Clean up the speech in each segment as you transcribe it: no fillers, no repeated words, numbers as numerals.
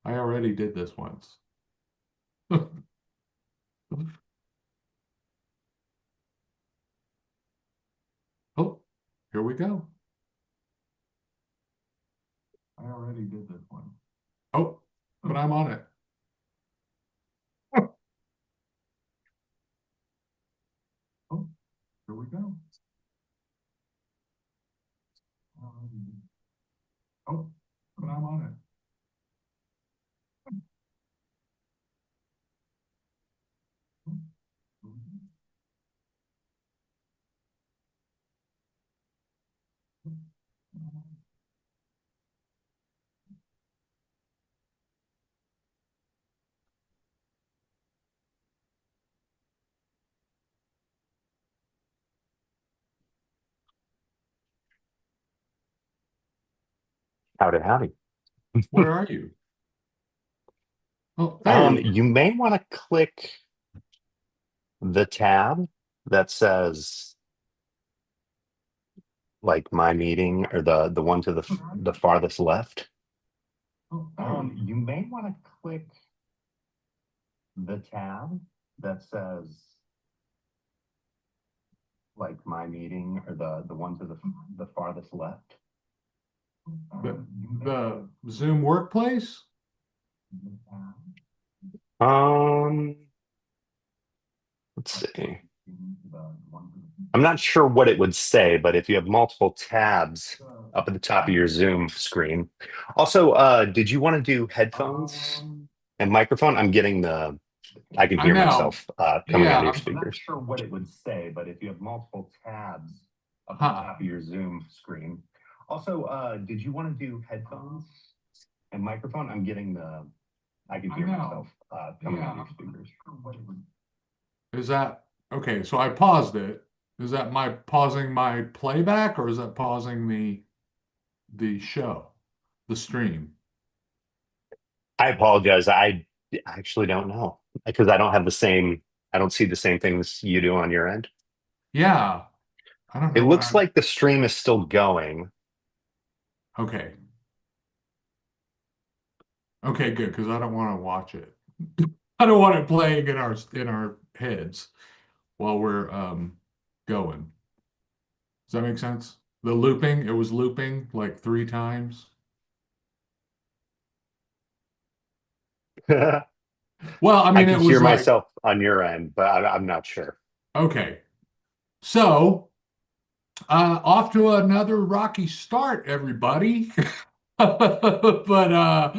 I already did this once. Oh, here we go. I already did this one. Oh, but I'm on it. Oh, here we go. Oh, but I'm on it. Howdy, howdy. Where are you? Oh, there you You may want to click the tab that says like my meeting or the one to the farthest left. are. Oh, there you You may want to click the tab that says like my meeting or the one to the farthest left. the Zoom workplace? Um, let's see. I'm not sure what it would say, but if you have multiple tabs up at the top of your Zoom screen. Also, did you want to do headphones and microphone? I can I hear know. myself coming out Yeah, of your I'm speakers. Not sure what it would say, but if you have multiple tabs up at the huh. top of your Zoom screen. Also, did you want to do headphones and microphone? I can I hear know. myself coming out Yeah, of your I'm not speakers. sure what it would. Is that okay? So I paused it. Is that my pausing my playback or is that pausing the show, the stream? I apologize. I actually don't know because I don't see the same things you do on your end. Yeah, I don't It know what looks I'm. like the stream is still going. Okay, okay, good because I don't want to watch it. I don't want it playing in our heads while we're going. Does that make sense? The looping, it was looping like three times. I Well, I mean, can it hear was like, myself on your end, but I'm not sure. okay, so off to another rocky start, everybody. But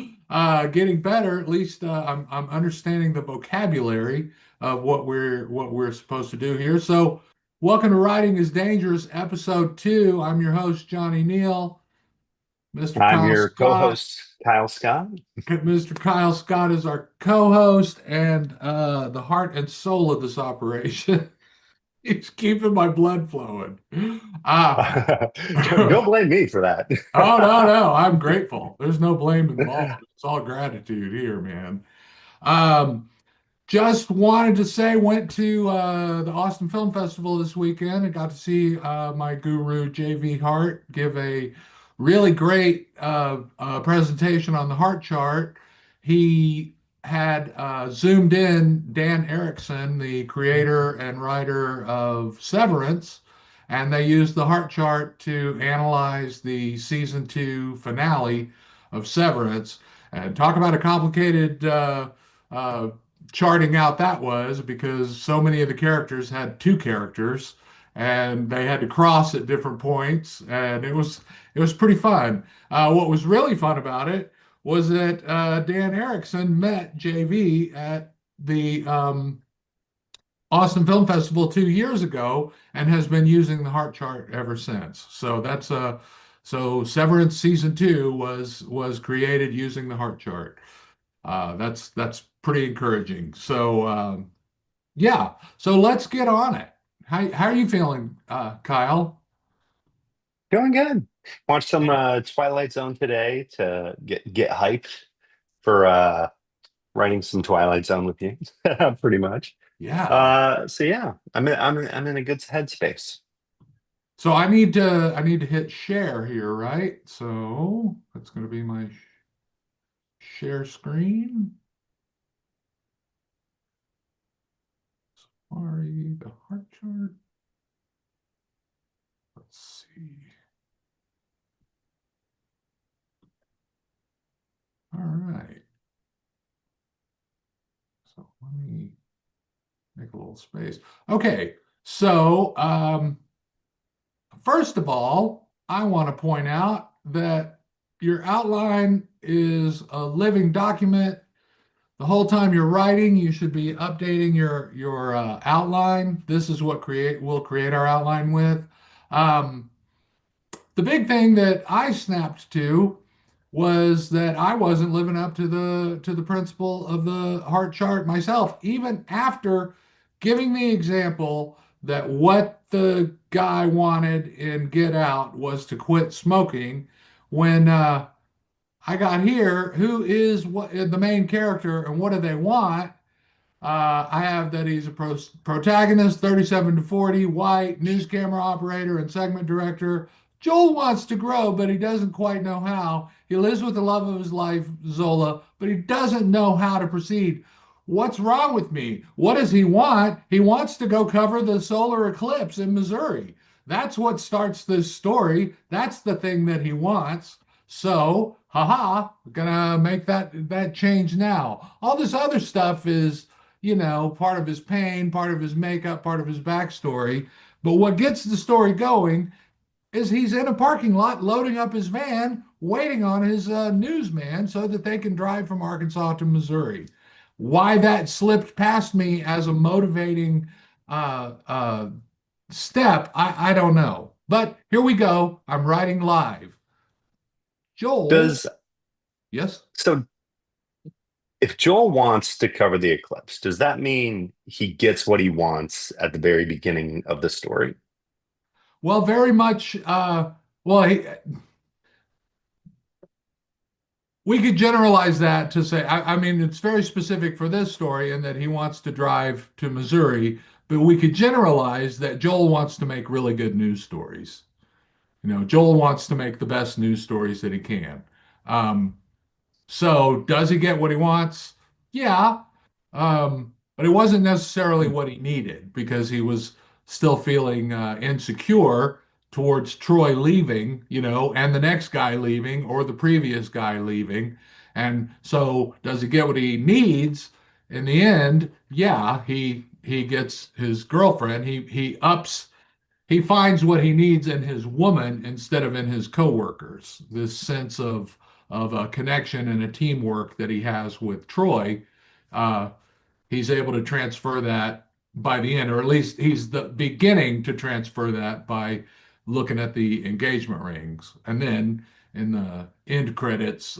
getting better. At least I'm understanding the vocabulary of what we're supposed to do here. So, welcome to Writing is Dangerous, Episode 2. I'm your host, Johnny Neill. Mr. I'm Kyle your Scott. co-host, Kyle Scott. Mr. Kyle Scott is our co-host and the heart and soul of this operation. He's keeping my blood flowing. Ah. Don't blame me for that. Oh, no, no. I'm grateful. There's no blame involved. It's all gratitude here, man. Um, just wanted to say, went to the Austin Film Festival this weekend and got to see my guru, JV Hart, give a really great presentation on the Hart Chart. He had zoomed in Dan Erickson, the creator and writer of Severance, and they used the Hart Chart to analyze the season 2 finale of Severance. And talk about a complicated uh, charting out that was because so many of the characters had two characters and they had to cross at different points and it was pretty fun. What was really fun about it was that Dan Erickson met JV at the Austin Film Festival 2 years ago and has been using the Heart Chart ever since. So Severance season 2 was created using the Heart Chart. That's pretty encouraging. So yeah, so let's get on it. How are you feeling, Kyle? Doing good. Watched some Twilight Zone today to get hyped for writing some Twilight Zone with you, pretty much. Yeah. So yeah, I'm in a good headspace. So I need to hit share here, right? So that's going to be my share screen. Sorry, the Hart chart. Let's see. All right. So let me make a little space. Okay. So first of all, I want to point out that your outline is a living document. The whole time you're writing, you should be updating your outline. This is what we'll create our outline with. Um, the big thing that I snapped to was that I wasn't living up to the principle of the Hart chart myself, even after giving the example that what the guy wanted in Get Out was to quit smoking. When I got here, who is what the main character and what do they want? I have that he's a protagonist, 37 to 40, white, news camera operator, and segment director. Joel wants to grow, but he doesn't quite know how. He lives with the love of his life, Zola, but he doesn't know how to proceed. What's wrong with me? What does he want? He wants to go cover the solar eclipse in Missouri. That's what starts this story. That's the thing that he wants. So, haha, gonna make that change now. All this other stuff is part of his pain, part of his makeup, part of his backstory. But what gets the story going is he's in a parking lot loading up his van, waiting on his newsman so that they can drive from Arkansas to Missouri. Why that slipped past me as a motivating uh, uh, step, I don't know. But here we go. I'm writing live. Joel, Does yes? so if Joel wants to cover the eclipse, does that mean he gets what he wants at the very beginning of the story? Well, very much. Well, we could generalize that to say, I mean, it's very specific for this story in that he wants to drive to Missouri, but we could generalize that Joel wants to make really good news stories. Joel wants to make the best news stories that he can. Um, so does he get what he wants? Yeah. But it wasn't necessarily what he needed because he was still feeling insecure towards Troy leaving, and the next guy leaving or the previous guy leaving. And so does he get what he needs? In the end, yeah, he gets his girlfriend. He finds what he needs in his woman instead of in his coworkers. This sense of a connection and a teamwork that he has with Troy, uh, he's able to transfer that by the end, or at least he's the beginning to transfer that by looking at the engagement rings. And then in the end credits,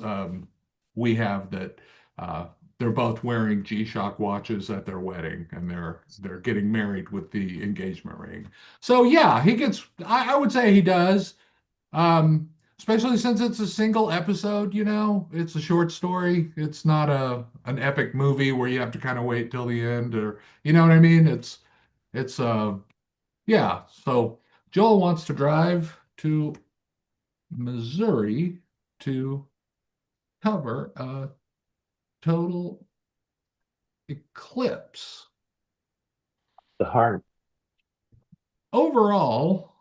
we have that uh, they're both wearing G-Shock watches at their wedding, and they're getting married with the engagement ring. So yeah, he gets. I would say he does. Um, Especially since it's a single episode, it's a short story. It's not an epic movie where you have to kind of wait till the end or you know what I mean? It's yeah. So Joel wants to drive to Missouri to cover a total eclipse. The heart. Overall,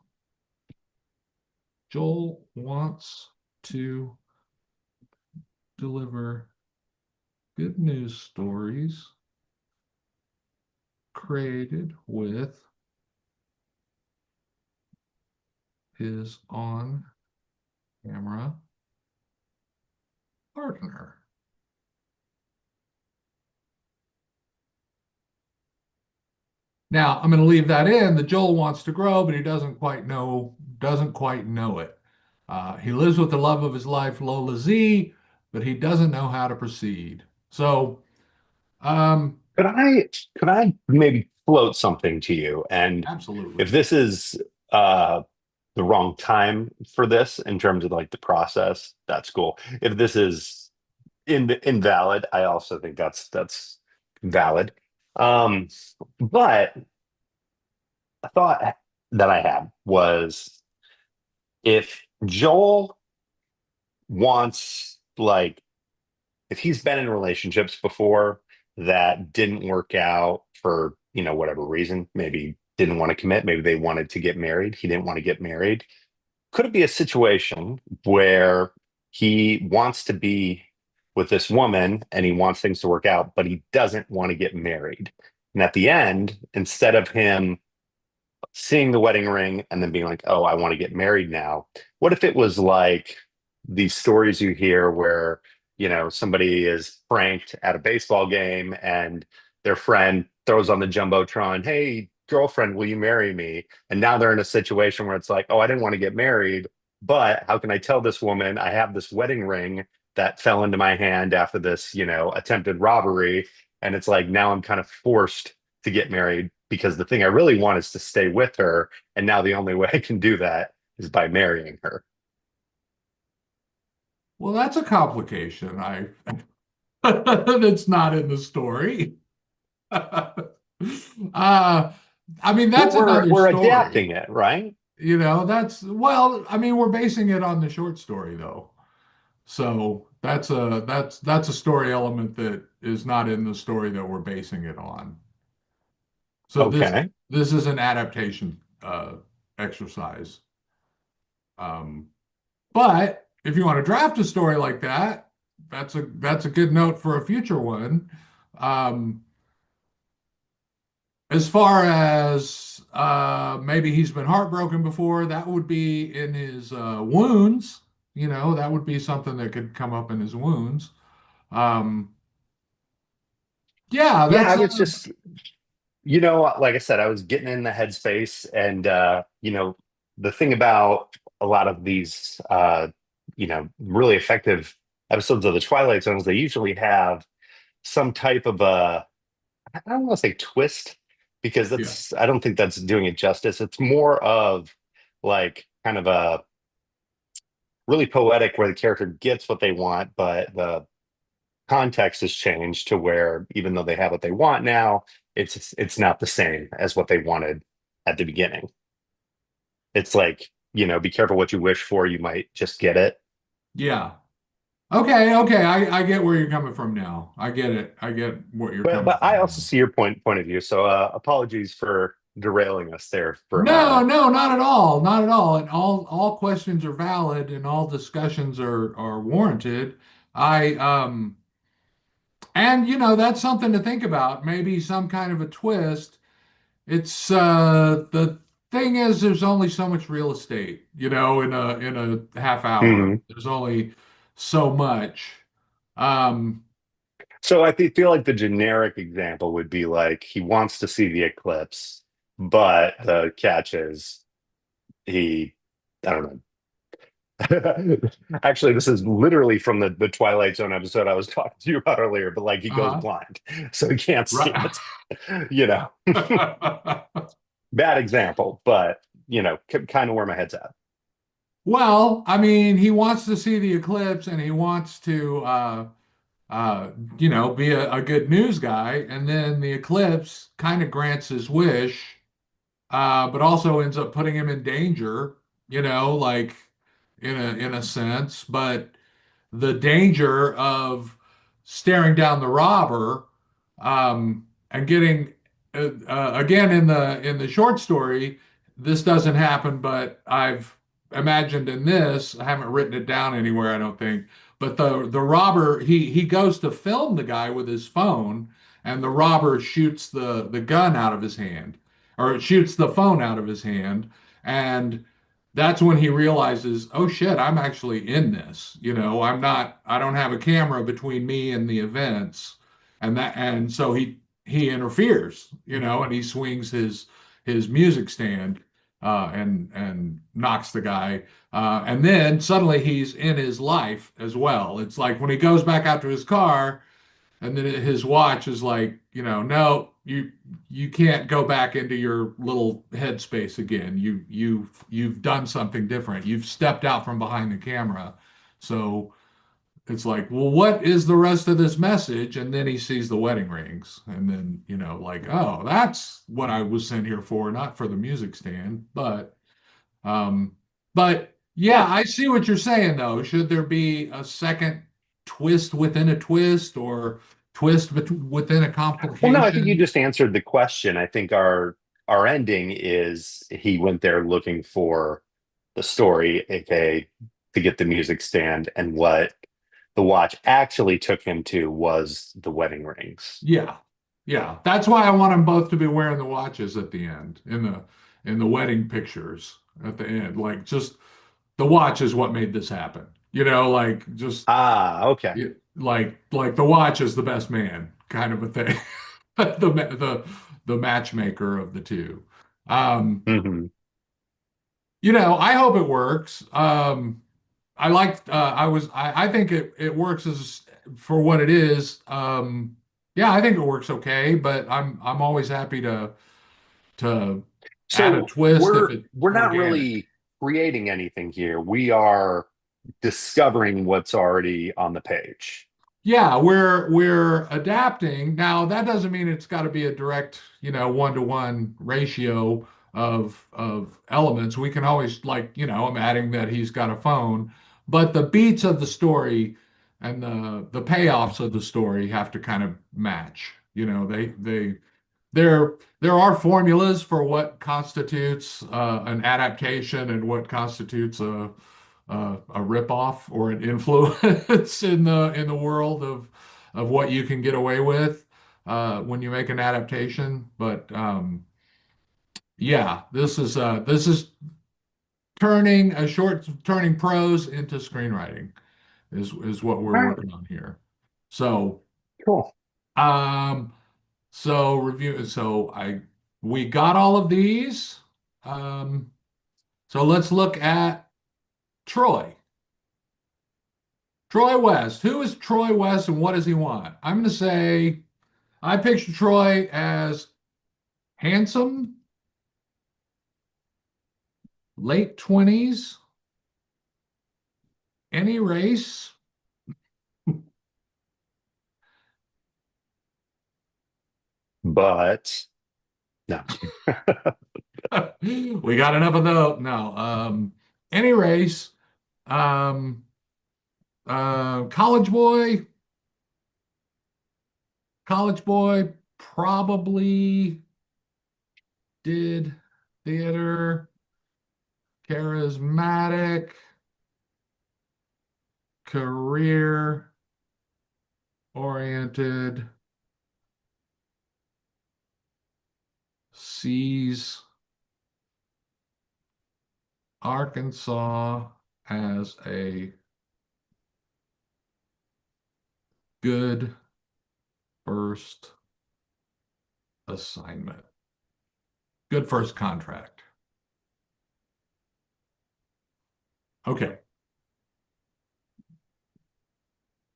Joel wants to deliver good news stories created with his on camera partner. Now, I'm going to leave that in that Joel wants to grow, but he doesn't quite know it. He lives with the love of his life, Lola Z, but he doesn't know how to proceed. So, um, Could I maybe float something to you? And if absolutely. this is uh the wrong time for this in terms of like the process, that's cool. If this is invalid, I also think that's valid. Um, but a thought that I had was if Joel wants like if he's been in relationships before that didn't work out for, whatever reason, maybe didn't want to commit, maybe they wanted to get married, he didn't want to get married. Could it be a situation where he wants to be with this woman and he wants things to work out, but he doesn't want to get married? And at the end, instead of him seeing the wedding ring and then being like, oh, I want to get married now. What if it was like these stories you hear where, somebody is pranked at a baseball game and their friend throws on the Jumbotron, hey, girlfriend, will you marry me? And now they're in a situation where it's like, oh, I didn't want to get married, but how can I tell this woman I have this wedding ring that fell into my hand after this, attempted robbery? And it's like now I'm kind of forced to get married because the thing I really want is to stay with her. And now the only way I can do that is by marrying her. Well, that's a complication. I that's not in the story. I mean, Well, that's we're another we're story. adapting it, right? That's well, I mean, we're basing it on the short story though. So that's a story element that is not in the story that we're basing it on. So Okay. this is an adaptation exercise. But if you want to draft a story like that, that's a good note for a future one. Um, as far as maybe he's been heartbroken before, that would be in his wounds. That would be something that could come up in his wounds. Um, yeah, Yeah, that's I was just, like I said, I was getting in the headspace and the thing about a lot of these really effective episodes of the Twilight Zone is they usually have some type of a I don't want to say twist because yeah, I don't think that's doing it justice. It's more of like kind of a really poetic where the character gets what they want, but the context has changed to where even though they have what they want now, it's not the same as what they wanted at the beginning. It's like, be careful what you wish for, you might just get it. yeah. Okay. I get where you're coming from now. I get it. I get what you're But coming but from I also now. see your point of view. So apologies for derailing us there for a No, moment. no, not at all. Not at all. And all questions are valid and all discussions are warranted. I and that's something to think about. Maybe some kind of a twist. It's the thing is there's only so much real estate, in a half hour. Mhm. There's only so much. Um So feel like the generic example would be like he wants to see the eclipse, but the catch is he, I don't know. Actually, this is literally from the Twilight Zone episode I was talking to you about earlier, but like he goes uh-huh. blind, so he can't see Right. it. You know, Bad example, but kind of where my head's at. Well, I mean, he wants to see the eclipse and he wants to uh, be a good news guy, and then the eclipse kind of grants his wish, but also ends up putting him in danger, like in a sense. But the danger of staring down the robber and getting again in the short story, this doesn't happen, but I've imagined in this, I haven't written it down anywhere, I don't think, but the robber he goes to film the guy with his phone, and the robber shoots the gun out of his hand, or shoots the phone out of his hand, and that's when he realizes, oh shit, I'm actually in this. I don't have a camera between me and the events. And so he interferes, and he swings his music stand and knocks the guy. And then suddenly he's in his life as well. It's like when he goes back out to his car, and then his watch is like, no, you can't go back into your little headspace again. You've done something different. You've stepped out from behind the camera. So it's like, well, what is the rest of this message? And then he sees the wedding rings, and then like, oh, that's what I was sent here for, not for the music stand. Um, but yeah, Yeah, I see what you're saying though. Should there be a second twist within a twist or within a Well, no, I think you complication. just answered the question. I think our ending is he went there looking for the story, aka to get the music stand, and what the watch actually took him to was the wedding rings. Yeah. Yeah. That's why I want them both to be wearing the watches at the end in the wedding pictures at the end. Like just the watch is what made this happen. Like just Ah, okay. like the watch is the best man kind of a thing. The matchmaker of the two. Um, Hmm. I hope it works. I liked I think it works as for what it is. Yeah, I think it works okay, but I'm always happy to add a So twist if we're it's we're not organic. really creating anything here. We are discovering what's already on the page. Yeah, we're adapting. Now, that doesn't mean it's got to be a direct, one-to-one ratio of elements. We can always I'm adding that he's got a phone, but the beats of the story and the payoffs of the story have to kind of match. There are formulas for what constitutes an adaptation and what constitutes a ripoff or an influence in the world of what you can get away with when you make an adaptation. But yeah, this is turning prose into screenwriting is what we're All right, working on here. So cool. um so we got all of these. Um so let's look at Troy. Troy West. Who is Troy West and what does he want? I'm going to say I picture Troy as handsome, late 20s, any race. But no. We got enough of those. No, any race. Um, college boy, probably did theater, charismatic, career oriented, sees Arkansas as a good first assignment, good first contract. Okay.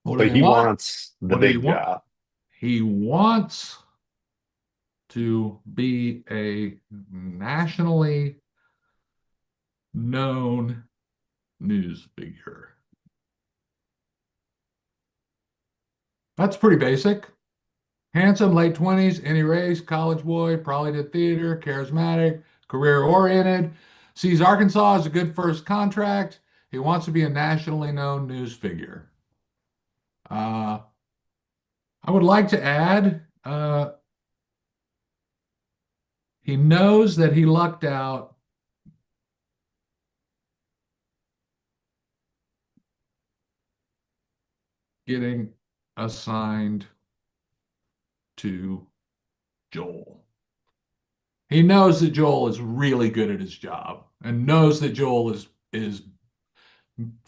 What do But they he want? wants the What do you big want? job. He wants to be a nationally known news figure. That's pretty basic. Handsome, late 20s, any race, college boy, probably did theater, charismatic, career oriented, sees Arkansas as a good first contract. He wants to be a nationally known news figure. Uh, I would like to add, he knows that he lucked out getting assigned to Joel. He knows that Joel is really good at his job and knows that Joel is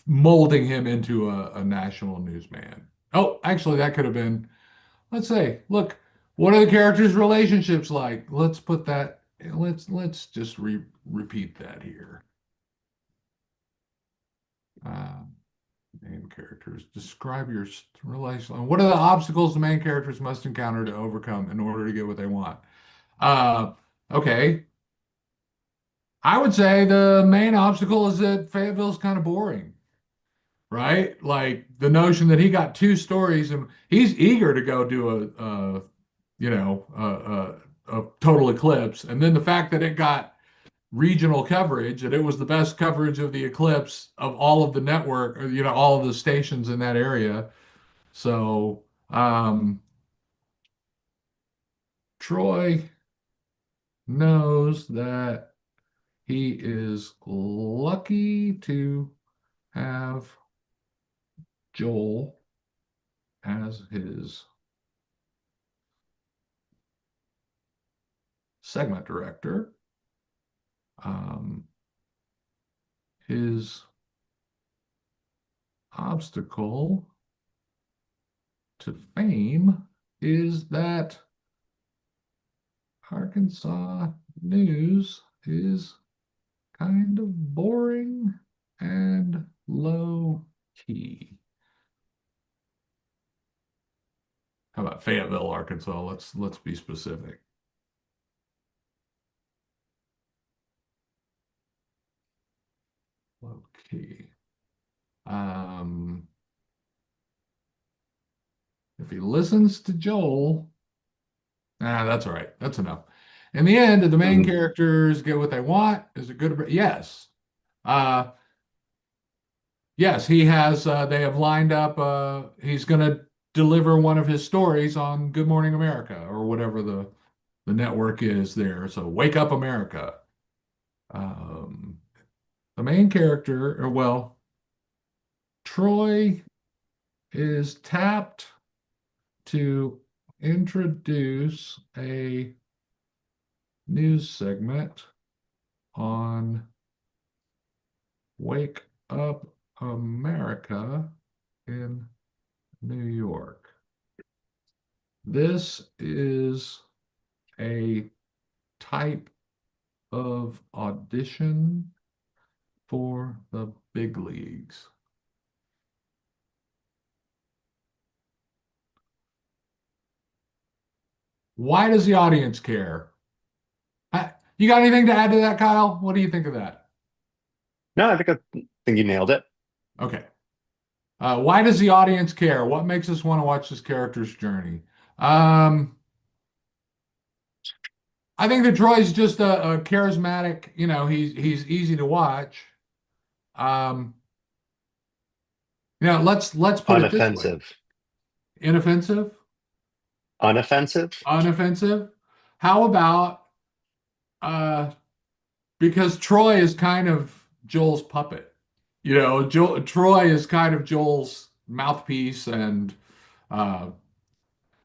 molding him into a national newsman. Oh, actually, that could have been, let's say, look, what are the characters' relationships like? Let's put that, let's just repeat that here. Uh, Main characters. Describe your relation. What are the obstacles the main characters must encounter to overcome in order to get what they want? Uh, okay. I would say the main obstacle is that Fayetteville's kind of boring, right? Like the notion that he got two stories and he's eager to go do a total eclipse, and then the fact that it got regional coverage and it was the best coverage of the eclipse of all of the network, or, all of the stations in that area. So, Troy knows that he is lucky to have Joel as his segment director. Um, his obstacle to fame is that Arkansas news is kind of boring and low key. How about Fayetteville, Arkansas? Let's be specific. Low key. Um, if he listens to Joel, that's all right. That's enough. In the end, did the main Mhm. characters get what they want? Is it good? Yes. Uh, yes, he has. They have lined up. He's going to deliver one of his stories on Good Morning America or whatever the network is there. So Wake Up America. Um, the main character, or well, Troy is tapped to introduce a news segment on Wake Up America in New York. This is a type of audition for the big leagues. Why does the audience care? You got anything to add to that, Kyle? What do you think of that? No, I think you nailed it. Okay. Why does the audience care? What makes us want to watch this character's journey? Um, I think that Troy's just a charismatic, he's easy to watch. Um, let's put it this way. Unoffensive. Inoffensive, Unoffensive? unoffensive. How about uh because Troy is kind of Joel's puppet. Troy is kind of Joel's mouthpiece and uh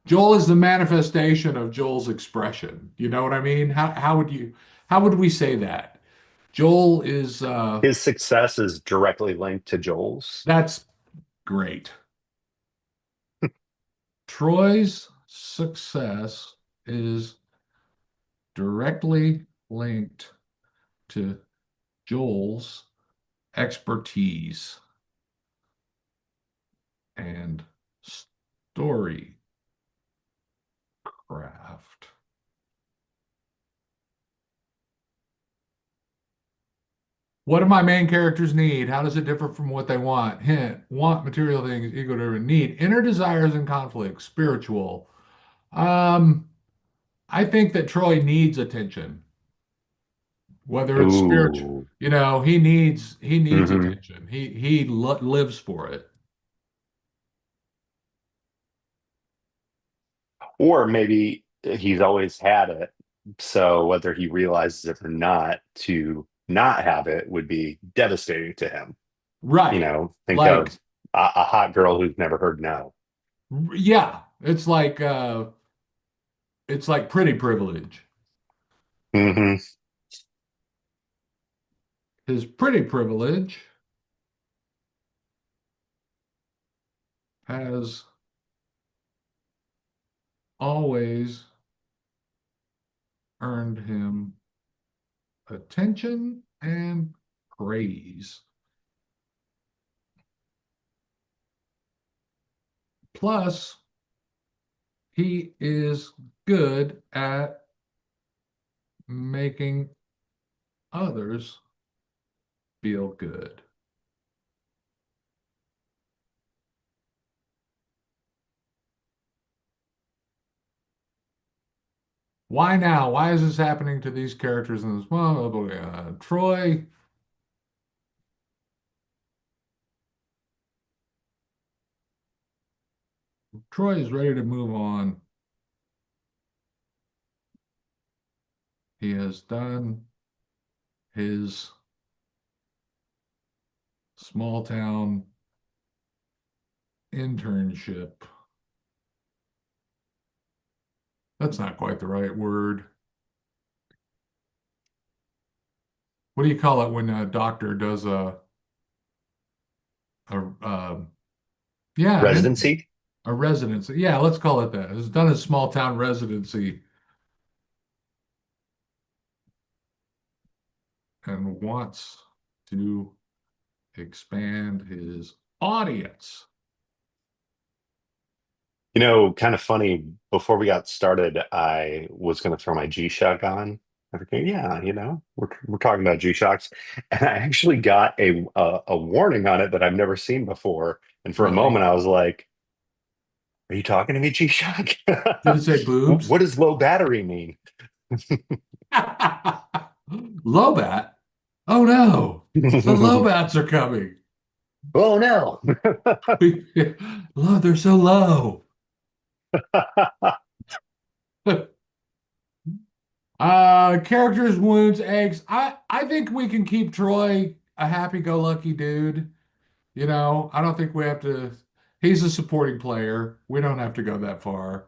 Joel is the manifestation of Joel's expression. You know what I mean? How would we say that? Joel is His success is directly linked to Joel's. that's great. Troy's success is directly linked to Joel's expertise and story craft. What do my main characters need? How does it differ from what they want? Hint, want material things, ego driven, need, inner desires and conflicts, spiritual. Um, I think that Troy needs attention, whether it's spiritual. Ooh. He needs Hmm. attention. He lives for it. Or maybe he's always had it. So whether he realizes it or not, to not have it would be devastating to him. Right. Think Like, of a hot girl who's never heard no. yeah, it's like pretty privilege. Hmm. His pretty privilege has always earned him attention and praise. Plus, he is good at making others feel good. Why now? Why is this happening to these characters in this? Well, Troy. Troy is ready to move on. He has done his small town internship. That's not quite the right word. What do you call it when a doctor does a yeah, Residency? a residency? Yeah, let's call it that. He's done his small town residency and wants to expand his audience. Kind of funny, before we got started, I was going to throw my G-Shock on. I figured, yeah, we're talking about G-Shocks. And I actually got a warning on it that I've never seen before. And for a Really? moment, I was like, are you talking to me, G-Shock? Did it say boobs? What does low battery mean? Lobat? Oh no, the Lobats are coming. Oh no. Look, they're so low. Characters, wounds, eggs. I think we can keep Troy a happy-go-lucky dude. I don't think we have to. He's a supporting player. We don't have to go that far.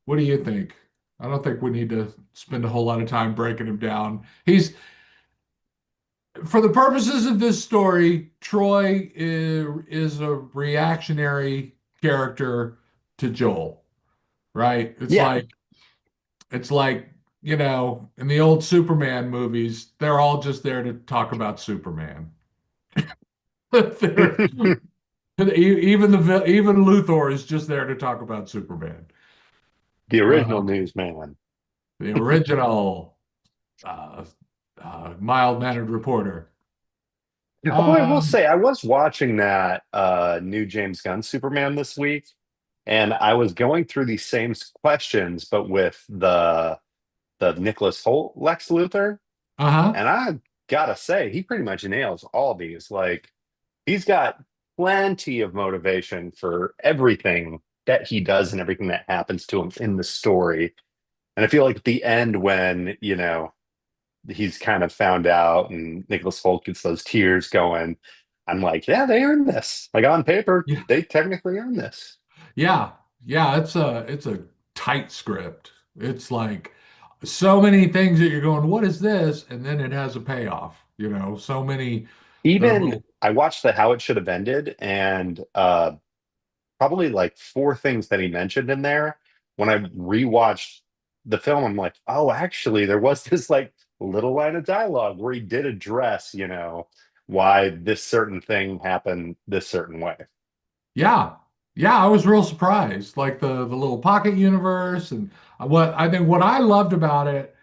What do you think? I don't think we need to spend a whole lot of time breaking him down. For the purposes of this story, Troy is a reactionary character to Joel, right? Yeah, It's like, in the old Superman movies, they're all just there to talk about Superman. They're, even Luthor is just there to talk about Superman. the original Uh, newsman. the original uh, mild-mannered reporter. Although I will Um, say, I was watching that new James Gunn Superman this week, and I was going through these same questions, but with the Nicholas Holt Lex Luthor. uh-huh. And I gotta say, he pretty much nails all these. Like, he's got plenty of motivation for everything that he does and everything that happens to him in the story. And I feel like at the end, when, he's kind of found out and Nicholas Holt gets those tears going, I'm like, yeah, they earned this. Like, on paper, Yeah, they technically earned this. yeah, yeah. It's a tight script. It's like so many things that you're going, what is this? And then it has a payoff. So many the Even little I watched the How It Should Have Ended, and probably like four things that he mentioned in there. When I rewatched the film, I'm like, oh, actually, there was this like little line of dialogue where he did address, why this certain thing happened this certain way. Yeah. Yeah, I was real surprised. Like the little pocket universe and what I loved about it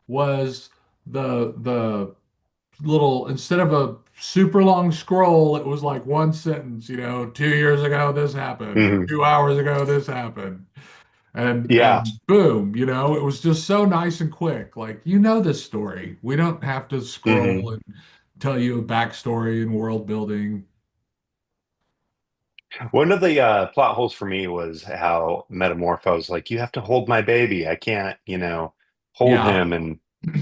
was the little instead of a super long scroll, it was like one sentence, 2 years ago this happened or Mhm. 2 hours ago this happened. And Yeah. and boom, it was just so nice and quick. Like, this story. We don't have to hmm scroll and tell you a backstory and world building. One of the plot holes for me was how Metamorpho's like, you have to hold my baby. I can't, hold Yeah. him. And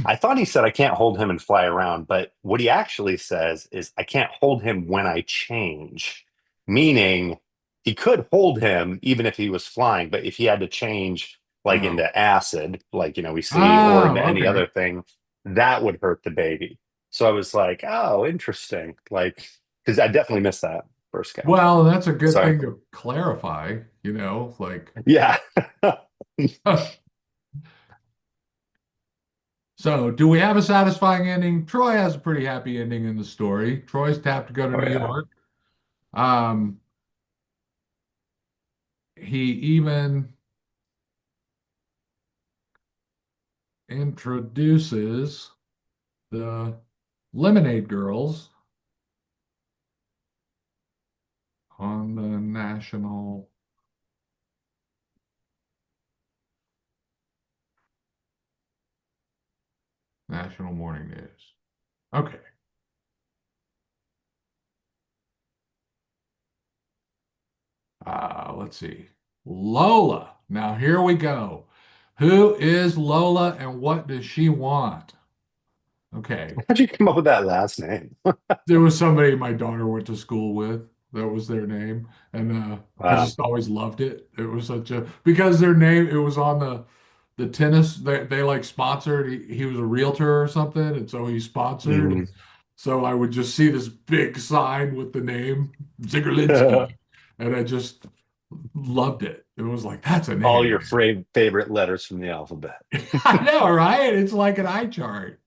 I thought he said, I can't hold him and fly around. But what he actually says is, I can't hold him when I change, meaning he could hold him even if he was flying. But if he had to change, like Oh. into acid, like, we see, or into Oh, any okay. other thing, that would hurt the baby. So I was like, oh, interesting. Like, because I definitely missed that first count. Well, that's a good So thing to clarify, like yeah. so do we have a satisfying ending? Troy has a pretty happy ending in the story. Troy's tapped to go to Oh New yeah. York. Um, he even introduces the Lemonade Girls on the national morning news. Okay. Let's see. Lola. Now here we go. Who is Lola and what does she want? Okay. How'd you come up with that last name? There was somebody my daughter went to school with. That was their name. And I Wow. just always loved it. It was such a because their name, it was on the tennis they like sponsored. He was a realtor or something, and so he sponsored. Mhm. And so I would just see this big sign with the name Zigerlinski, and I just loved it. It was like that's a All name. your favorite letters from the alphabet. I know, right? It's like an eye chart.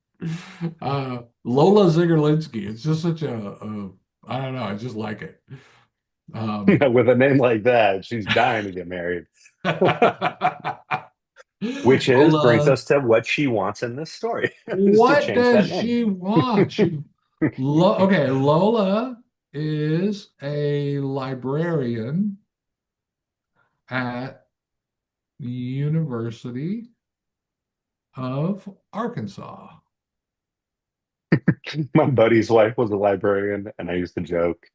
Lola Zigerlinski. It's just such a I don't know. I just like it. Um, With a name like that, she's dying to get married. Which is brings Lola, us to what she wants in this story, is to what change does that name. she want? Okay, Lola is a librarian at the University of Arkansas. My buddy's wife was a librarian, and I used to joke,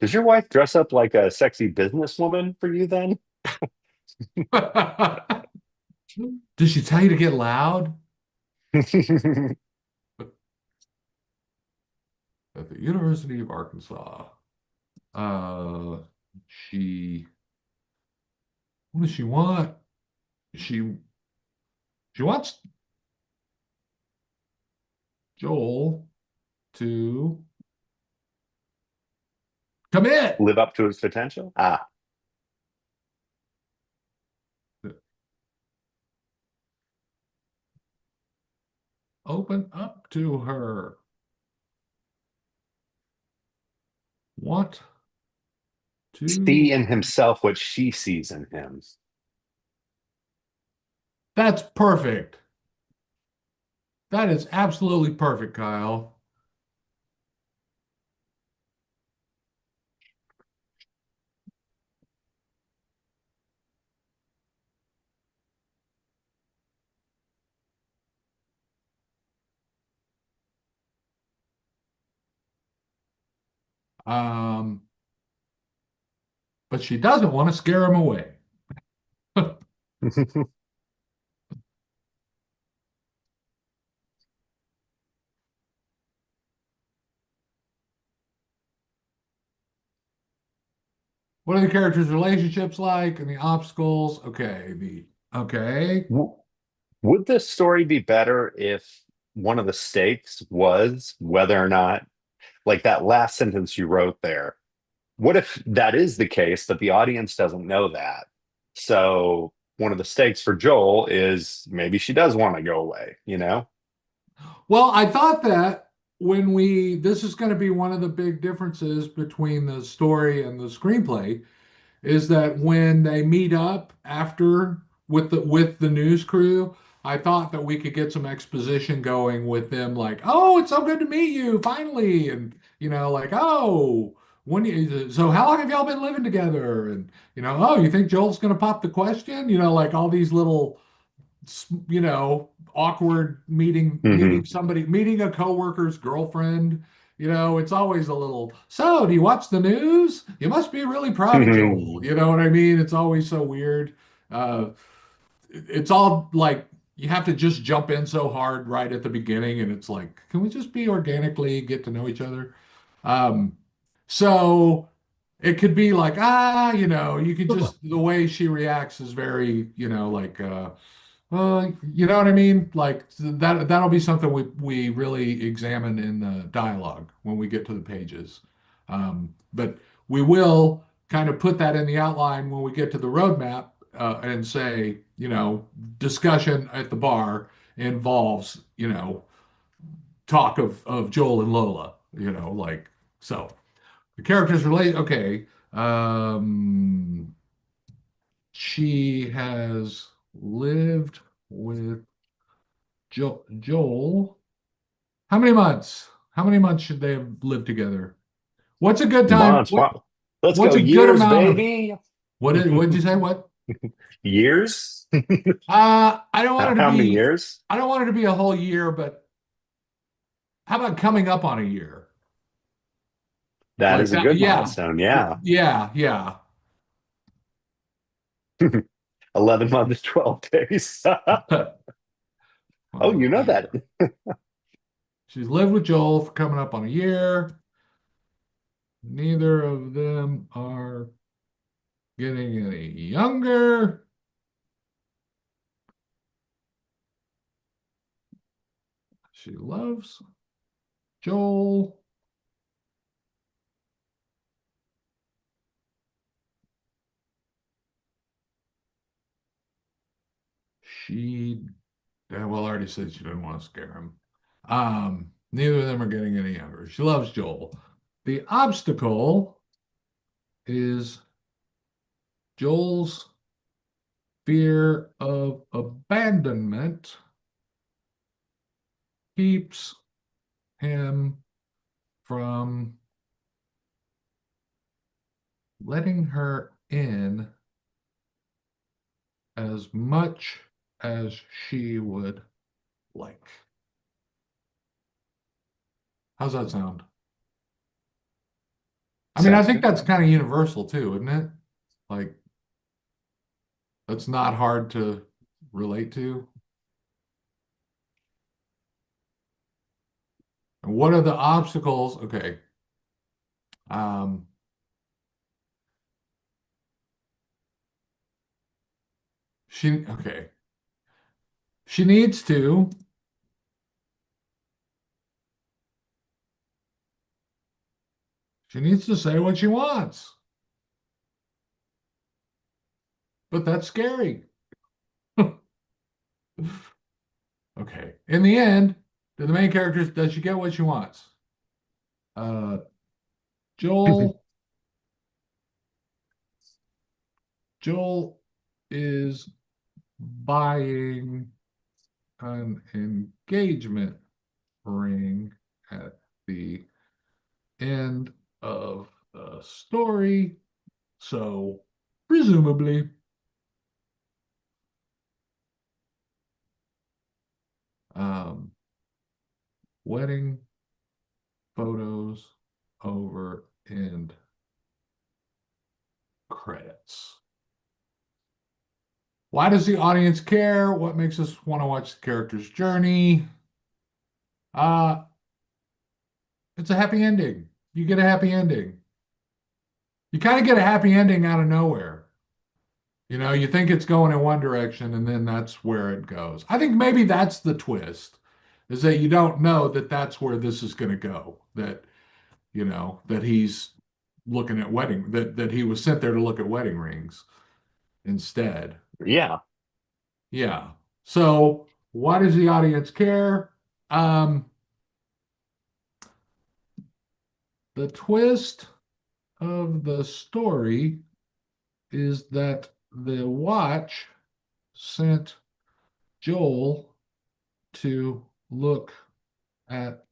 does your wife dress up like a sexy businesswoman for you then? Did she tell you to get loud? At the University of Arkansas. Uh, she, what does she want? She, she wants Joel to commit, Live up to his potential? Ah, open up to her. Want see to, in himself what she sees in him. that's perfect. That is absolutely perfect, Kyle. Um, but she doesn't want to scare him away. What are the characters' relationships like and the obstacles? Okay. Would this story be better if one of the stakes was whether or not, like that last sentence you wrote there, what if that is the case, but the audience doesn't know that? So one of the stakes for Joel is maybe she does want to go away, you know? Well, I thought that this is going to be one of the big differences between the story and the screenplay is that when they meet up after with the news crew, I thought that we could get some exposition going with them, like, "Oh, it's so good to meet you, finally," and like, "Oh, so how long have y'all been living together?" And "Oh, you think Joel's gonna pop the question?" Like all these little awkward Hmm. meeting a coworker's girlfriend. It's always a little, so do you watch the news? You must be really proud of Joel. You know what I mean? It's always so weird. Uh, it's all like you have to just jump in so hard right at the beginning, and it's like, can we just be organically get to know each other? Um, so it could be like, you could just the way she reacts is very, like you know what I mean? Like that'll be something we really examine in the dialogue when we get to the pages. But we will kind of put that in the outline when we get to the roadmap and say, discussion at the bar involves, talk of Joel and Lola, like so. The characters relate. Okay. She has lived with Joel. How many months? How many months should they have lived together? What's a good time? Months. Wow. Let's go What's a good years, amount of baby. what did you say? What? Years? I don't want it to How many be years? I don't want it to be a whole year, but how about coming up on a year? That Like is a that, good yeah. milestone. Yeah. Yeah, yeah. 11 months, 12 days. Oh, Well, you know that. she's lived with Joel for coming up on a year. Neither of them are getting any younger. She loves Joel. She, yeah, well, I already said she didn't want to scare him. Neither of them are getting any younger. She loves Joel. The obstacle is Joel's fear of abandonment keeps him from letting her in as much as she would like. How's that sound? I mean, I Sounds think good. that's kind of universal too, isn't it? Like, that's not hard to relate to. And what are the obstacles? Okay. Um, okay. She needs to, she needs to say what she wants, but that's scary. Okay. In the end, do the main characters, does she get what she wants? Uh, Joel, Joel is buying an engagement ring at the end of the story. So, presumably, um, wedding photos over end credits. Why does the audience care? What makes us want to watch the character's journey? Uh, it's a happy ending. You get a happy ending. You kind of get a happy ending out of nowhere. You know, you think it's going in one direction and then that's where it goes. I think maybe that's the twist, is that you don't know that that's where this is going to go. That, you know, that he's looking at that he was sent there to look at wedding rings instead. Yeah. Yeah. So why does the audience care? Um, the twist of the story is that the watch sent Joel to look at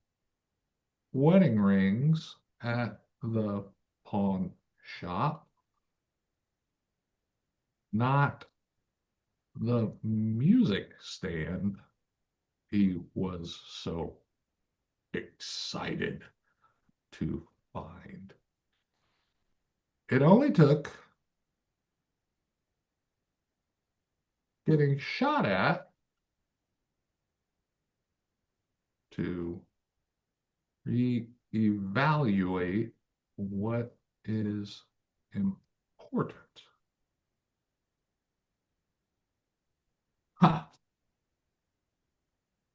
wedding rings at the pawn shop, not the music stand he was so excited to find. It only took getting shot at to reevaluate what is important. Ha!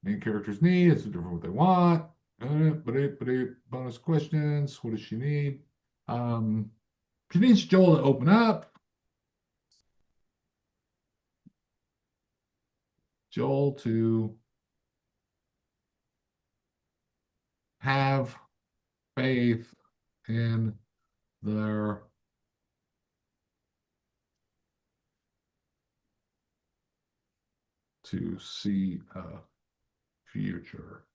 Main characters need, it's different what they want. Bonus questions. What does she need? Um, she needs Joel to open up. Joel to have faith in their to see a future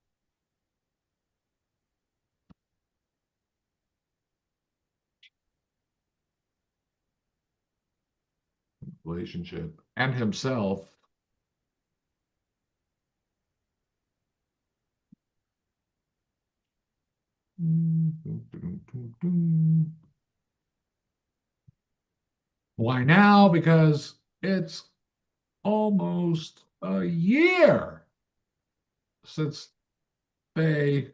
relationship and himself. Why now? Because It's almost a year since they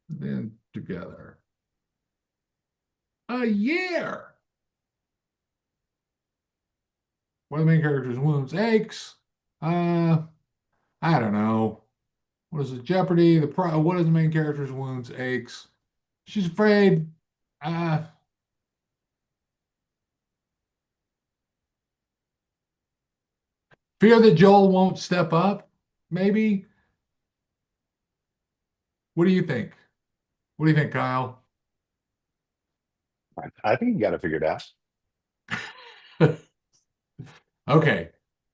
been together. A year. One of the main characters' wounds, aches. Uh, I don't know. What is it? Jeopardy. What is the main character's wounds, aches? She's afraid. Uh, fear that Joel won't step up. Maybe. What do you think? What do you think, Kyle? I think you got it figured out. Okay.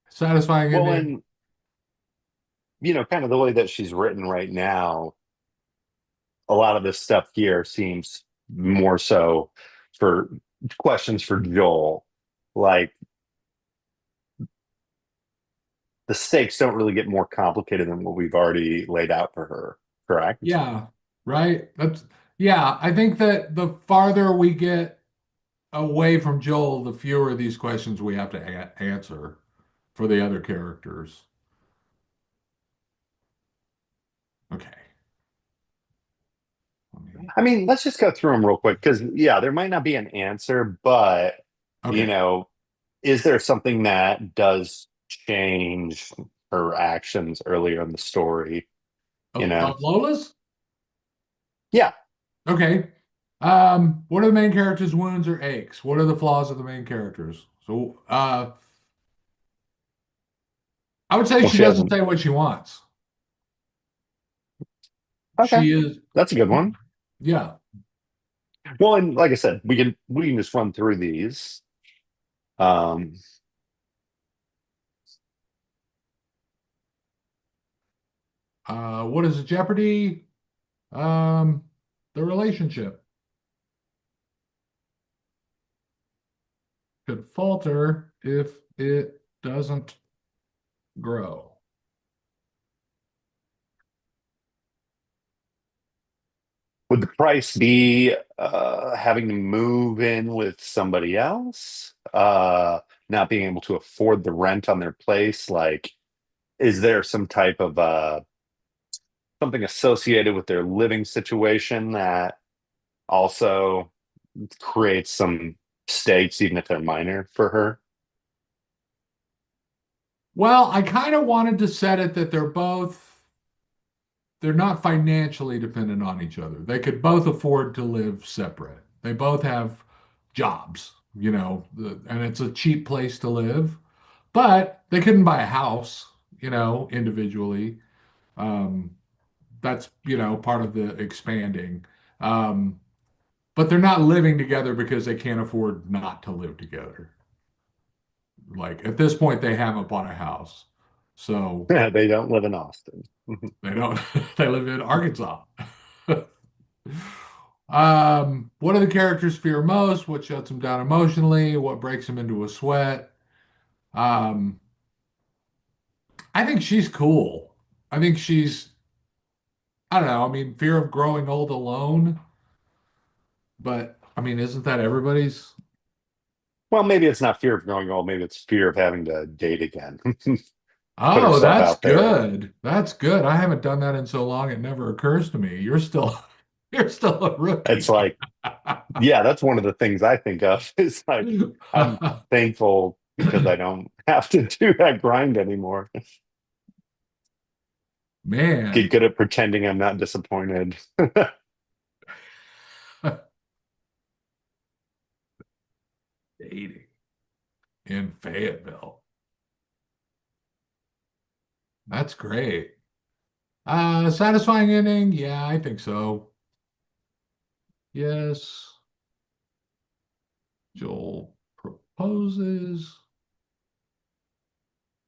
Satisfying Well, ending. and kind of the way that she's written right now, a lot of this stuff here seems more so for questions for Joel. Like the stakes don't really get more complicated than what we've already laid out for her, correct? Yeah, right. Yeah, I think that the farther we get away from Joel, the fewer of these questions we have to answer for the other characters. Okay. Let me, I mean, let's just go through them real quick because, yeah, there might not be an answer, but, you okay. know, is there something that does change her actions earlier in the story? You know, Of Lola's? yeah, Okay. What are the main characters' wounds or aches? What are the flaws of the main characters? So, I would say well, she she doesn't hasn't. say what she wants. Okay, She is, that's a good one. yeah. Well, and like I said, we can just run through these. Um, What is Jeopardy? Um, the relationship could falter if it doesn't grow. would the price be having to move in with somebody else? Not being able to afford the rent on their place? Like, is there some type of something associated with their living situation that also creates some stakes, even if they're minor for her? Well, I kind of wanted to set it that they're not financially dependent on each other. They could both afford to live separate. They both have jobs, and it's a cheap place to live, but they couldn't buy a house, individually. Um, that's, part of the expanding. Um, but they're not living together because they can't afford not to live together. Like at this point, they haven't bought a house. So They don't live in Austin. they don't, they live in Arkansas. What do the characters fear most? What shuts them down emotionally? What breaks them into a sweat? Um, I think she's cool. I think I don't know. I mean, fear of growing old alone, but I mean, isn't that everybody's? Well, maybe it's not fear of growing old. Maybe it's fear of having to date again. Put Oh, herself that's out there. good. That's good. I haven't done that in so long, it never occurs to me. You're still you're still a It's rookie. like, yeah, that's one of the things I think of. Is like, I'm thankful because I don't have to do that grind anymore. Man, Get good at pretending I'm not disappointed. dating in Fayetteville. That's great. Satisfying ending? Yeah, I think so. Yes, Joel proposes.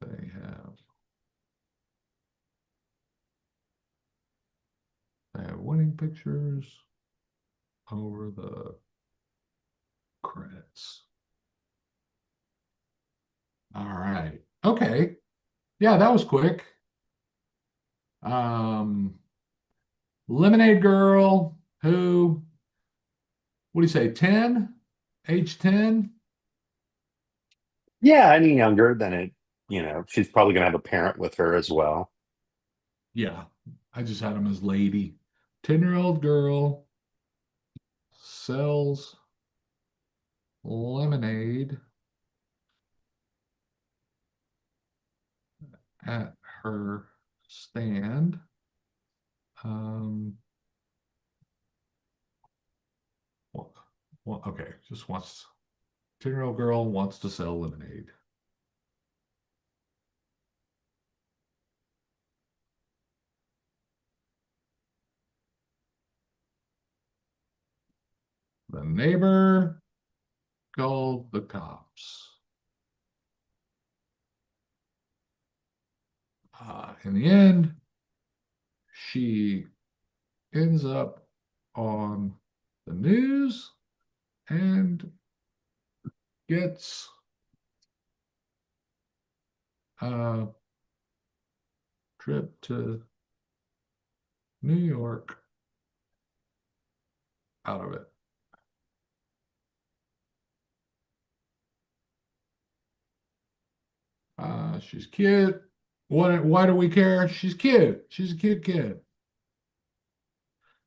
They have wedding pictures over the credits. All right. Okay. Yeah, that was quick. Um, Lemonade Girl, who, what do you say, 10? Age 10? Yeah, any younger than it, she's probably gonna have a parent with her as well. Yeah, I just had him as lady. 10-year-old girl sells lemonade at her stand. Um, well, okay, just wants 10-year-old girl wants to sell lemonade. The neighbor called the cops. In the end, she ends up on the news and gets a trip to New York out of it. She's cute. Why do we care? She's cute. She's a cute kid.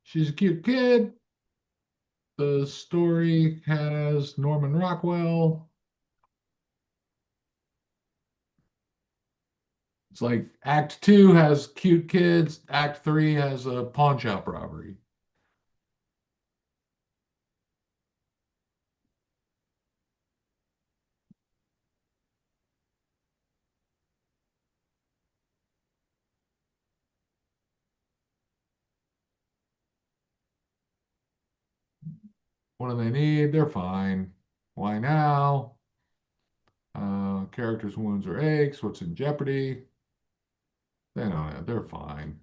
She's a cute kid. The story has Norman Rockwell. It's like Act Two has cute kids. Act Three has a pawn shop robbery. What do they need? They're fine. Why now? Characters' wounds or aches. What's in jeopardy? They don't know. They're fine.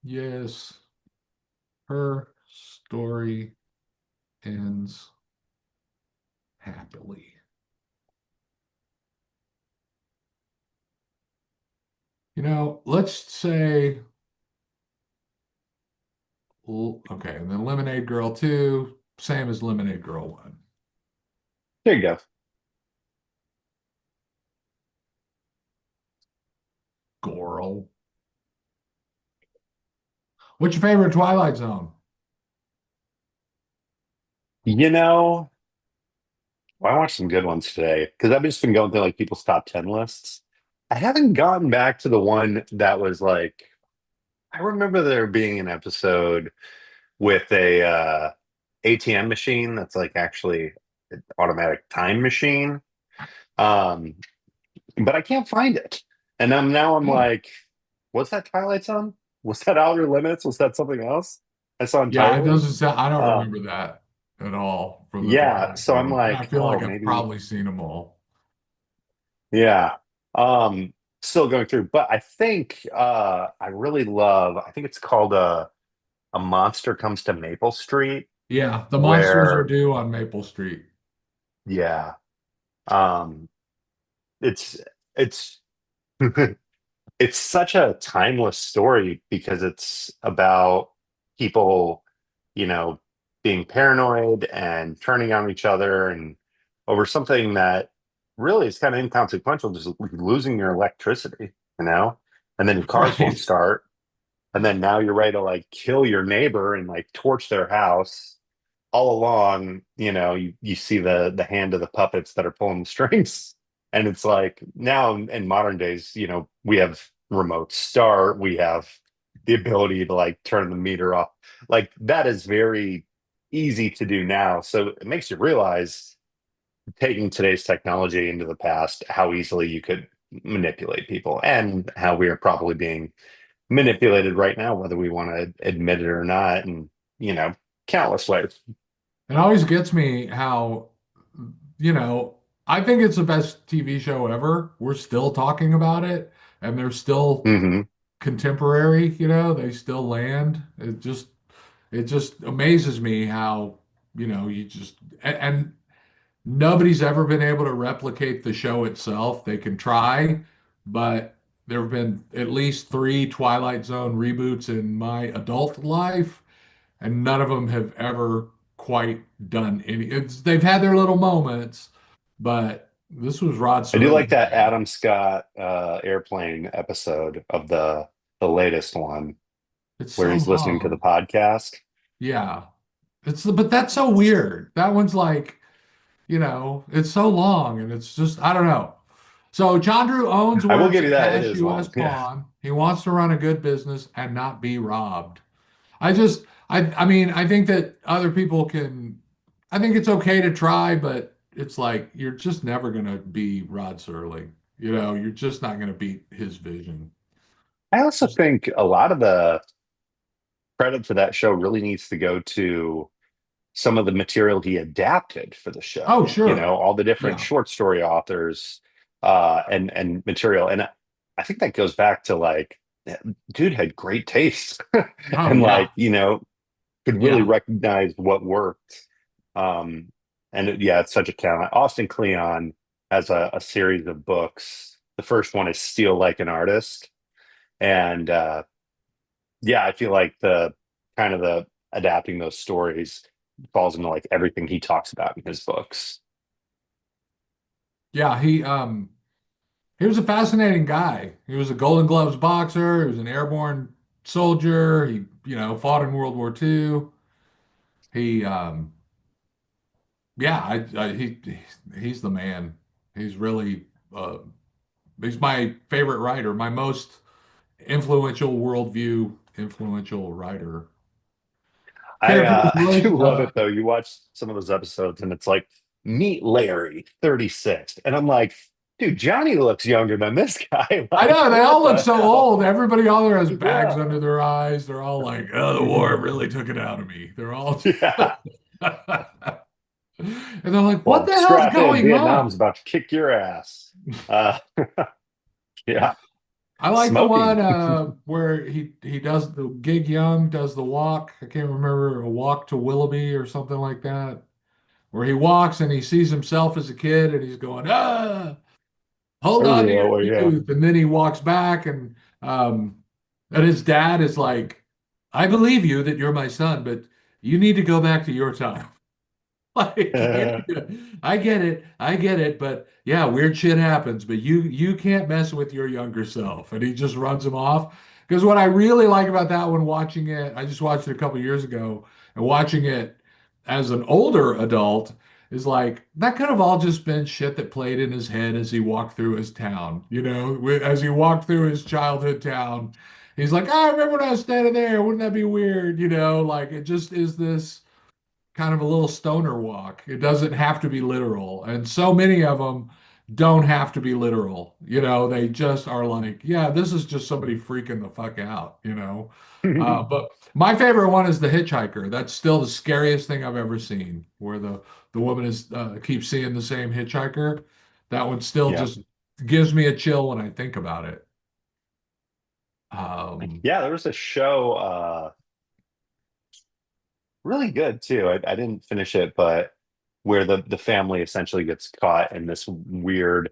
Yes, her story ends happily. Let's say, okay, and then Lemonade Girl 2, same as Lemonade Girl 1. There you go. Goral. What's your favorite Twilight Zone? You know, I watched some good ones today because I've just been going through like people's top 10 lists. I haven't gotten back to the one that was like, I remember there being an episode with a ATM machine that's like actually an automatic time machine. Um, but I can't find it. And I'm Oh, like, was that Twilight Zone? Was that Outer Limits? Was that something else? I saw yeah, it entirely. doesn't sound, I don't Um, remember that at all from the yeah, Twilight so I'm Zone. And I like, feel oh, like I've maybe, probably seen them all. yeah. Still going through, but I think I really love, I think it's called A Monster Comes to Maple Street, Yeah, the monsters are where due on Maple Street. yeah, um, it's it's it's such a timeless story because it's about people, you know, being paranoid and turning on each other and over something that really is kind of inconsequential, just losing your electricity, and then your cars won't Right. start. And then now you're ready to like kill your neighbor and like torch their house. All along, you see the hand of the puppets that are pulling the strings. And it's like now in modern days, we have remote start, we have the ability to like turn the meter off. Like that is very easy to do now. So it makes you realize taking today's technology into the past, how easily you could manipulate people and how we are probably being manipulated right now, whether we want to admit it or not, and you know, countless ways. It always gets me how, you know, I think it's the best TV show ever. We're still talking about it, and they're still Hmm. contemporary, they still land. It just amazes me how, you just and nobody's ever been able to replicate the show itself. They can try, but there have been at least three Twilight Zone reboots in my adult life, and none of them have ever quite done any. They've had their little moments, but This was Rod I do like Serling. that Adam Scott airplane episode of the latest one It's where so he's listening to the long. podcast. Yeah. But that's so weird. That one's like, it's so long and it's just, I don't know. So Chandru owns, I will works give you at that. It Cash is US long. Yeah. Pawn. He wants to run a good business and not be robbed. I mean, I think that other people can, I think it's okay to try, but it's like you're just never gonna be Rod Serling. You're just not gonna beat his vision. I also think a lot of the credit for that show really needs to go to some of the material he adapted for the Oh, show. sure. All the different Yeah. short story authors and material. And I think that goes back to like, dude had great taste Oh, and yeah. like, could really Yeah. recognize what worked. Um, yeah, it's such a talent. Austin Kleon has a series of books. The first one is Steal Like an Artist. And yeah, I feel like the kind of the adapting those stories falls into like everything he talks about in his books. Yeah. He was a fascinating guy. He was a Golden Gloves boxer. He was an airborne soldier. He, fought in World War II. He, yeah, he's the man. He's really, uh, he's my favorite writer, my most influential worldview, influential writer. Character was I do voiced, love it though. You watch some of those episodes and it's like, meet Larry, 36. And I'm like, dude, Johnny looks younger than this guy. I Like, know they all what look the so old. hell? Everybody all there has bags Yeah. under their eyes. They're all like, "Oh, the war really took it out of me." They're all, Yeah. and they're like, "What Well, the hell's strap in. going Vietnam's on?" about to kick your ass. Uh, yeah. I like the one Smoking. where he does the Gig Young does the walk. I can't remember, a walk to Willoughby or something like that, where he walks and he sees himself as a kid and he's going, I hold on remember to that your one. Yeah. youth. And then he walks back um, and his dad is like, I believe you that you're my son, but you need to go back to your time. Like, I get it, but yeah, weird shit happens, but you can't mess with your younger self. And he just runs him off. Because what I really like about that one, watching it, I just watched it a couple years ago, and watching it as an older adult is like that could have all just been shit that played in his head as he walked through his town, as he walked through his childhood town. He's like, I remember when I was standing there. Wouldn't that be weird? Like it just is this kind of a little stoner walk. It doesn't have to be literal. And so many of them don't have to be literal. They just are like, yeah, this is just somebody freaking the fuck out. But my favorite one is the hitchhiker. That's still the scariest thing I've ever seen, where the woman is keeps seeing the same hitchhiker. That one still Yeah. just gives me a chill when I think about it. Um, Yeah. There was a show, really good too. I didn't finish it, but where the family essentially gets caught in this weird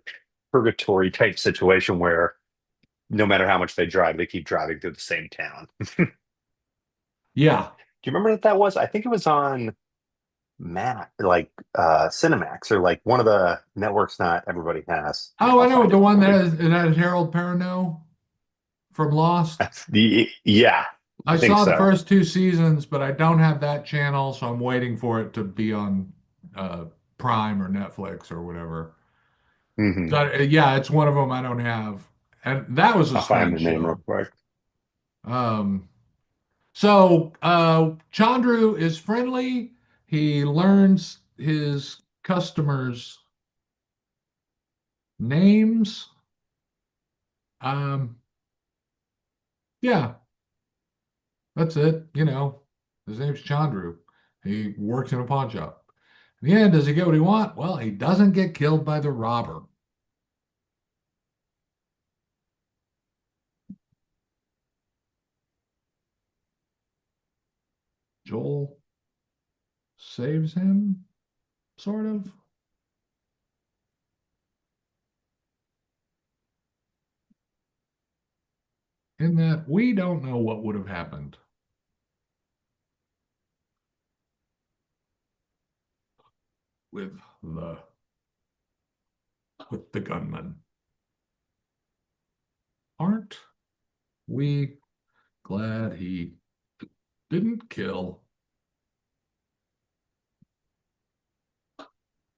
purgatory type situation where no matter how much they drive, they keep driving through the same town. yeah. Do you remember what that was? I think it was on Mac, like Cinemax, or like one of the networks not everybody has. Here, Oh, I I'll know find the it one for that you. has Harold Perrineau from Lost. Yeah, I I think saw the so. first two seasons, but I don't have that channel, so I'm waiting for it to be on uh, Prime or Netflix or whatever. Hmm. So, yeah, it's one of them I don't have, and that was a I'll find the strange name real show. quick. Chandru is friendly. He learns his customers' names. Um, yeah, that's it. His name's Chandru. He works in a pawn shop. In the end, does he get what he wants? Well, he doesn't get killed by the robber. Joel saves him, sort of, in that we don't know what would have happened with the with the gunman. Aren't we glad he didn't kill?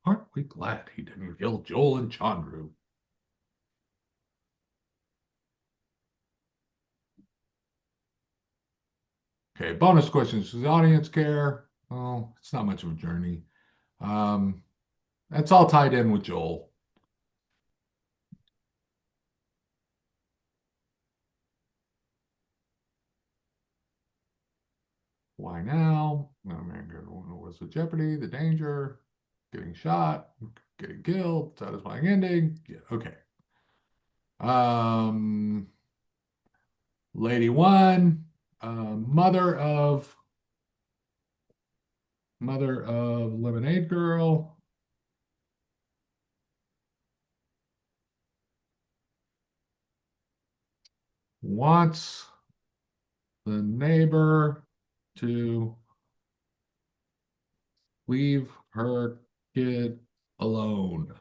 Aren't we glad he didn't kill Joel and Chandru? Okay, bonus questions. Does the audience care? Oh, it's not much of a journey. Um, that's all tied in with Joel. Why now? No man, was the jeopardy, the danger, getting shot, getting killed, satisfying ending. Yeah, okay. Um, Lady one, mother of Lemonade Girl. Wants the neighbor to leave her kid alone.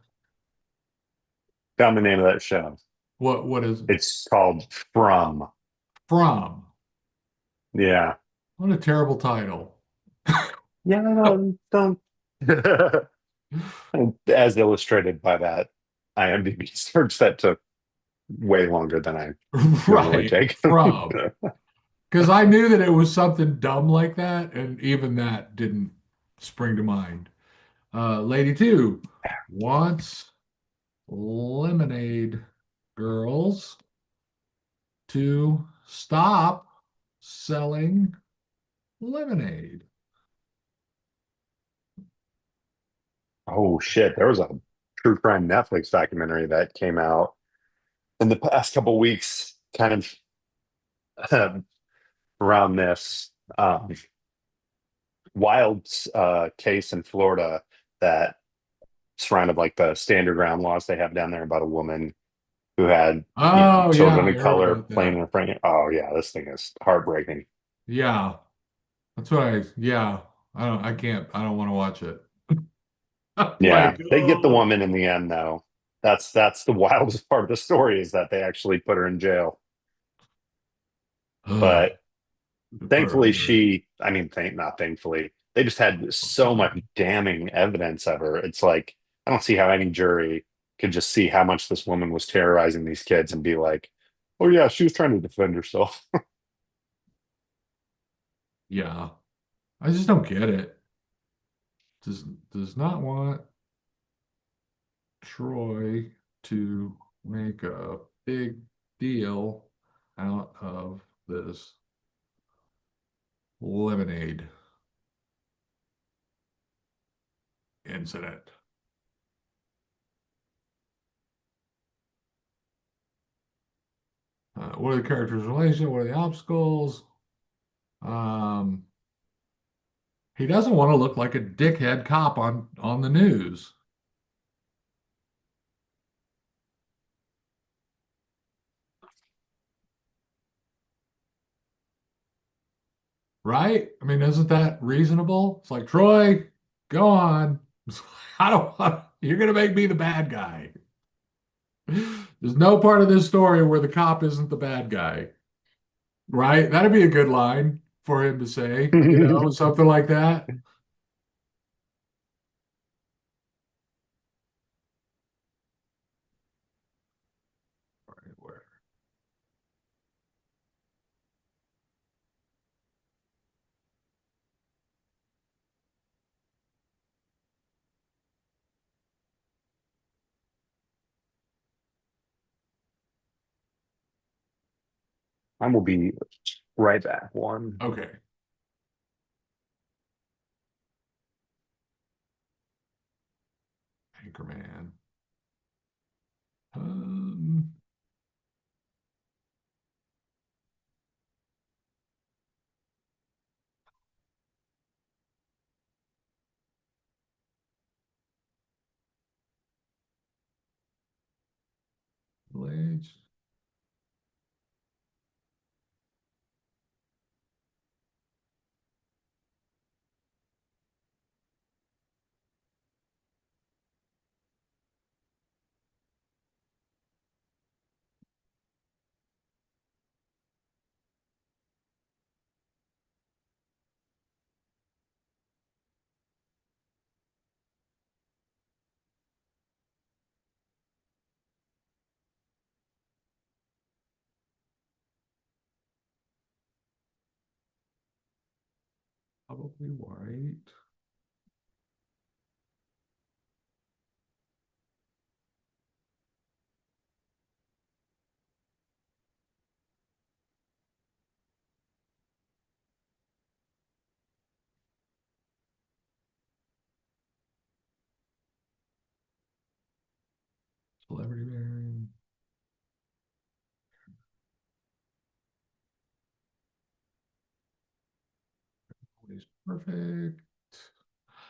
Found the name of that show. What is it? It's called From. From? Yeah. What a terrible title. Yeah, don't. As illustrated by that IMDb search that took way longer than I normally Right, take. from. Because I knew that it was something dumb like that, and even that didn't spring to mind. Lady two wants lemonade girls to stop selling lemonade. Oh shit, there was a true crime Netflix documentary that came out in the past couple weeks, kind of around this wild case in Florida that surrounded like the standard ground laws they have down there about a woman who had, Oh, yeah, children I of heard color about playing in that. a frame. Oh yeah, this thing is heartbreaking. Yeah, yeah, I don't want to watch it. Yeah, Like, they get the oh, woman in the end though. That's the wildest part of the story is that they actually put her in jail. ugh, But good for thankfully her. she, I mean, not thankfully, they just had so much damning evidence of her. It's like I don't see how any jury could just see how much this woman was terrorizing these kids and be like, oh yeah, she was trying to defend herself. Yeah, I just don't get it. Does does not want Troy to make a big deal out of this lemonade incident. What are the characters' relationship? What are the obstacles? Um, he doesn't want to look like a dickhead cop on the news, right? I mean, isn't that reasonable? It's like, Troy, go on. I don't want, you're gonna make me the bad guy. There's no part of this story where the cop isn't the bad guy, right? That'd be a good line for him to say, something like that. Right, where- I will be right back. One. Okay. Anchorman. Um, Village. Probably white. Celebrity bearing. Always perfect.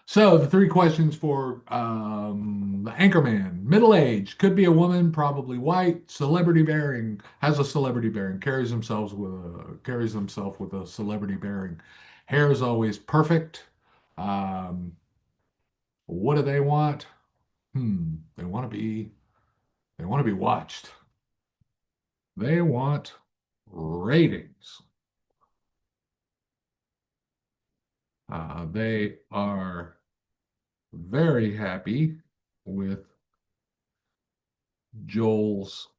So the three questions for the Anchorman: middle age, could be a woman, probably white. Celebrity bearing, has a celebrity bearing, carries himself with a celebrity bearing. Hair is always perfect. Um, what do they want? They want to be watched. They want ratings. They are very happy with Joel's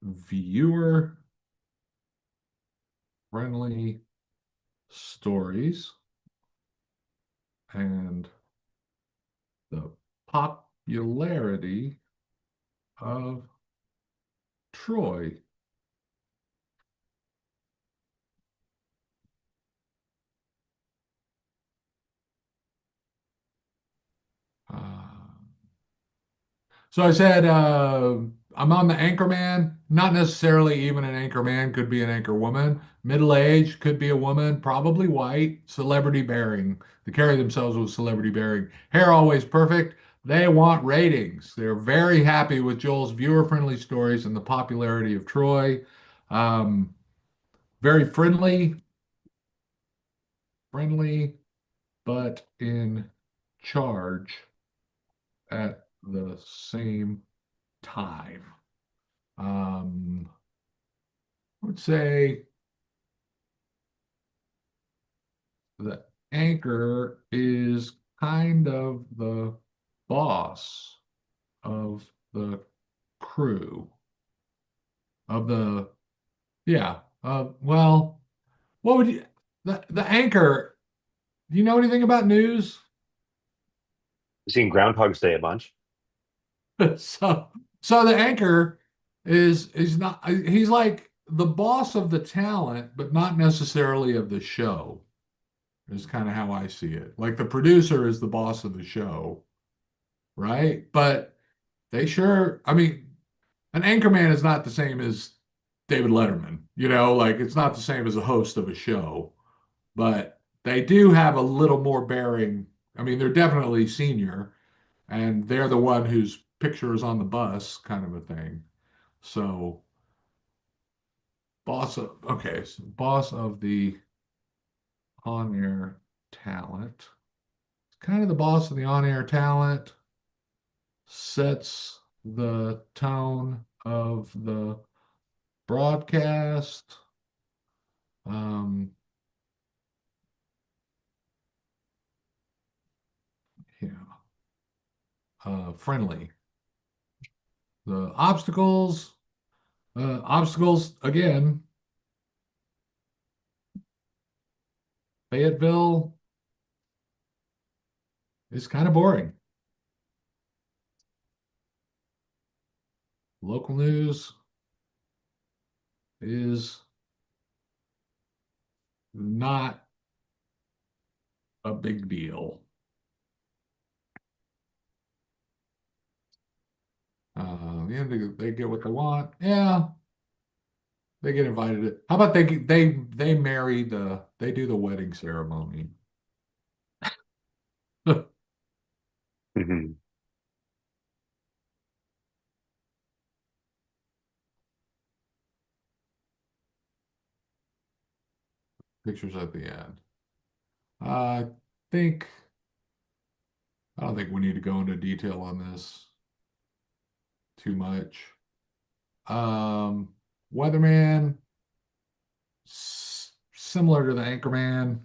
viewer friendly stories and the popularity of Troy. Uh, So I said, I'm on the Anchorman, not necessarily even an Anchorman, could be an anchor woman. Middle age, could be a woman, probably white. Celebrity bearing. They carry themselves with celebrity bearing. Hair always perfect. They want ratings. They're very happy with Joel's viewer-friendly stories and the popularity of Troy. Um, very friendly, but in charge at the same time. Um, I would say the anchor is kind of the boss of the crew of the yeah. Well, what would you the anchor? Do you know anything about news? I've seen Groundhog's Day a bunch. So so the anchor is not he's like the boss of the talent, but not necessarily of the show. Is kind of how I see it. Like the producer is the boss of the show, right? But they sure, I mean, an anchorman is not the same as David Letterman, like it's not the same as a host of a show, but they do have a little more bearing. I mean, they're definitely senior and they're the one whose picture is on the bus, kind of a thing. So, boss of the on air talent, kind of the boss of the on air talent sets the tone of the broadcast. Um, yeah, friendly. The obstacles again. Fayetteville is kind of boring. Local news is not a big deal. They get what they want. Yeah, they get invited. How about they marry they do the wedding ceremony. Mhm. Pictures at the end. I think I don't think we need to go into detail on this too much. Um, Weatherman, similar to the Anchorman,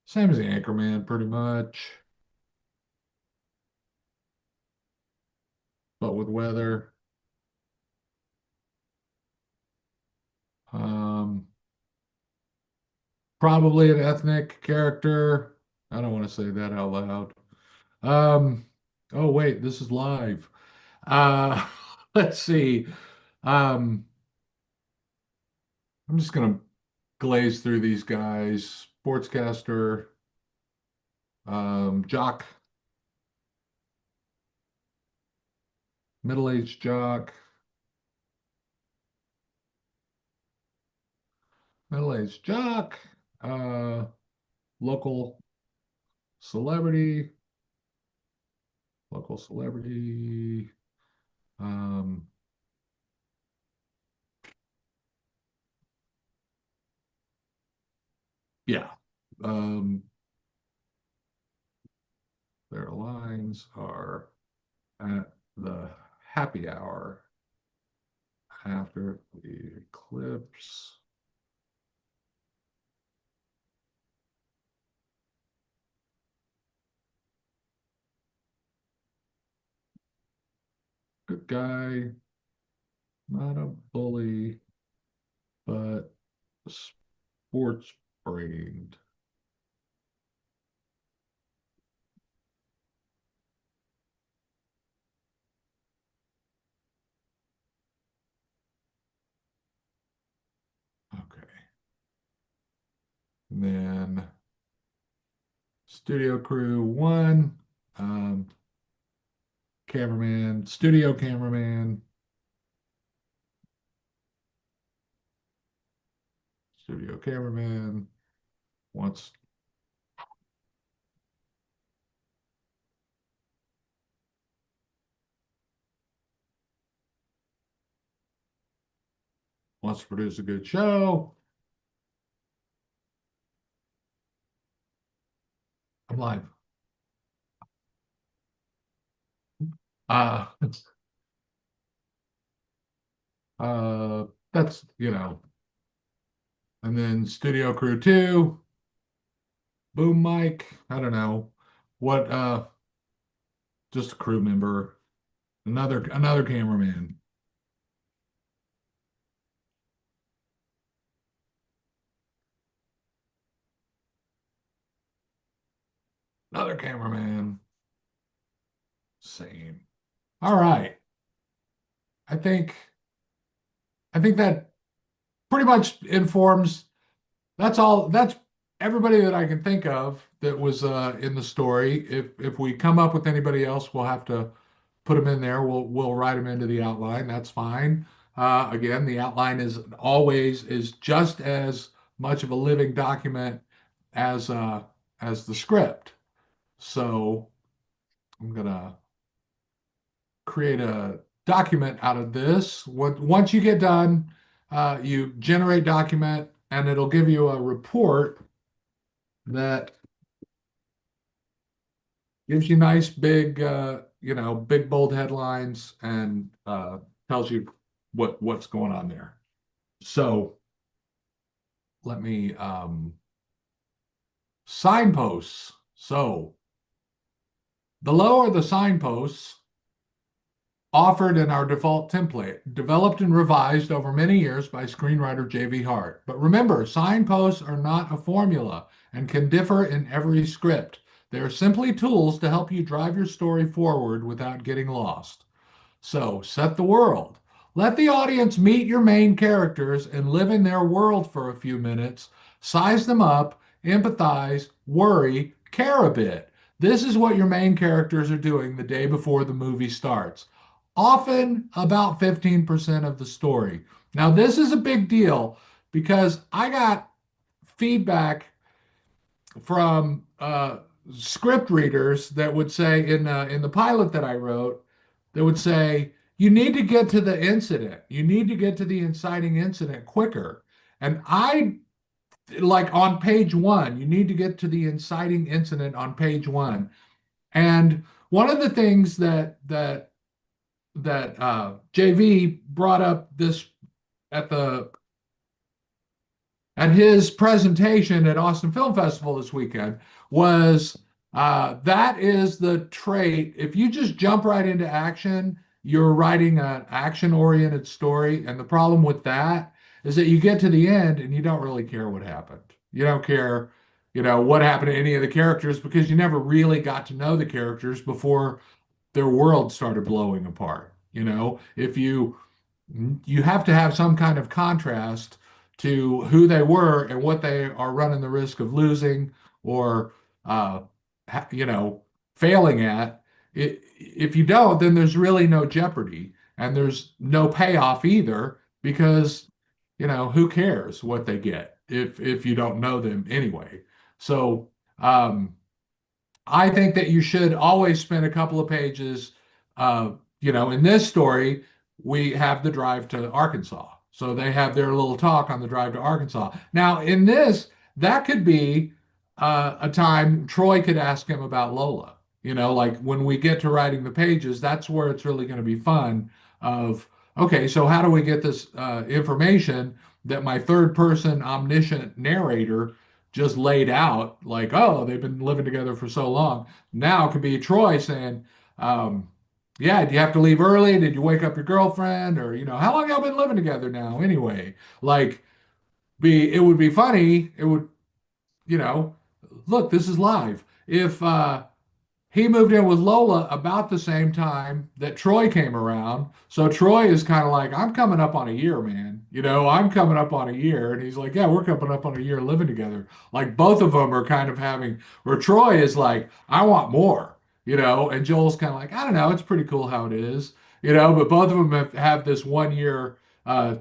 same as the Anchorman, pretty much, but with weather. Um, Probably an ethnic character. I don't want to say that out loud. Um, oh wait, this is live. Uh, let's see. Um, I'm just gonna glaze through these guys. Sportscaster, jock, middle-aged jock, middle-aged jock, uh, local celebrity, local celebrity. Um, yeah. Um, their lines are at the happy hour after the eclipse. Good guy, not a bully, but sports brained. Okay. And then studio crew one, um, cameraman, studio cameraman, studio cameraman wants wants to produce a good show. I'm live. Uh, uh, that's, and then studio crew two, boom mic. I don't know what, just a crew member, another cameraman, another cameraman. Same. All right. I think, I think that pretty much informs. That's all. That's everybody that I can think of that was in the story. If we come up with anybody else, we'll have to put them in there. We'll write them into the outline. That's fine. Again, the outline is just as much of a living document as as the script. So I'm gonna create a document out of this. Once you get done, you generate document, and it'll give you a report that gives you nice big, big bold headlines and tells you what's going on there. So let me signposts. So below are the signposts offered in our default template, developed and revised over many years by screenwriter J.V. Hart. But remember, signposts are not a formula and can differ in every script. They are simply tools to help you drive your story forward without getting lost. So, set the world. Let the audience meet your main characters and live in their world for a few minutes. Size them up, empathize, worry, care a bit. This is what your main characters are doing the day before the movie starts. Often about 15% of the story. Now, this is a big deal because I got feedback from script readers that would say in the pilot that I wrote, that would say you need to get to the incident. You need to get to the inciting incident quicker. And I like on page one, you need to get to the inciting incident on page one. And one of the things that JV brought up this at the at his presentation at Austin Film Festival this weekend was that is the trait. If you just jump right into action, you're writing an action-oriented story. And the problem with that is that you get to the end and you don't really care what happened. You don't care, what happened to any of the characters because you never really got to know the characters before their world started blowing apart. If you have to have some kind of contrast to who they were and what they are running the risk of losing or uh, failing at. If you don't, then there's really no jeopardy and there's no payoff either because who cares what they get if you don't know them anyway. So um, I think that you should always spend a couple of pages. In this story, we have the drive to Arkansas. So they have their little talk on the drive to Arkansas. Now, in this, that could be a time Troy could ask him about Lola. Like when we get to writing the pages, that's where it's really going to be fun. Okay, so how do we get this information that my third person omniscient narrator just laid out like, oh, they've been living together for so long. Now it could be Troy saying, yeah, do you have to leave early? Did you wake up your girlfriend? Or, how long y'all been living together now anyway? Like, it would be funny. It would, you know, look, this is live. If he moved in with Lola about the same time that Troy came around. So Troy is kind of like, I'm coming up on a year, man. I'm coming up on a year. And he's like, yeah, we're coming up on a year living together. Like both of them are kind of having, where Troy is like, I want more, and Joel's kind of like, I don't know, it's pretty cool how it is, but both of them have this 1 year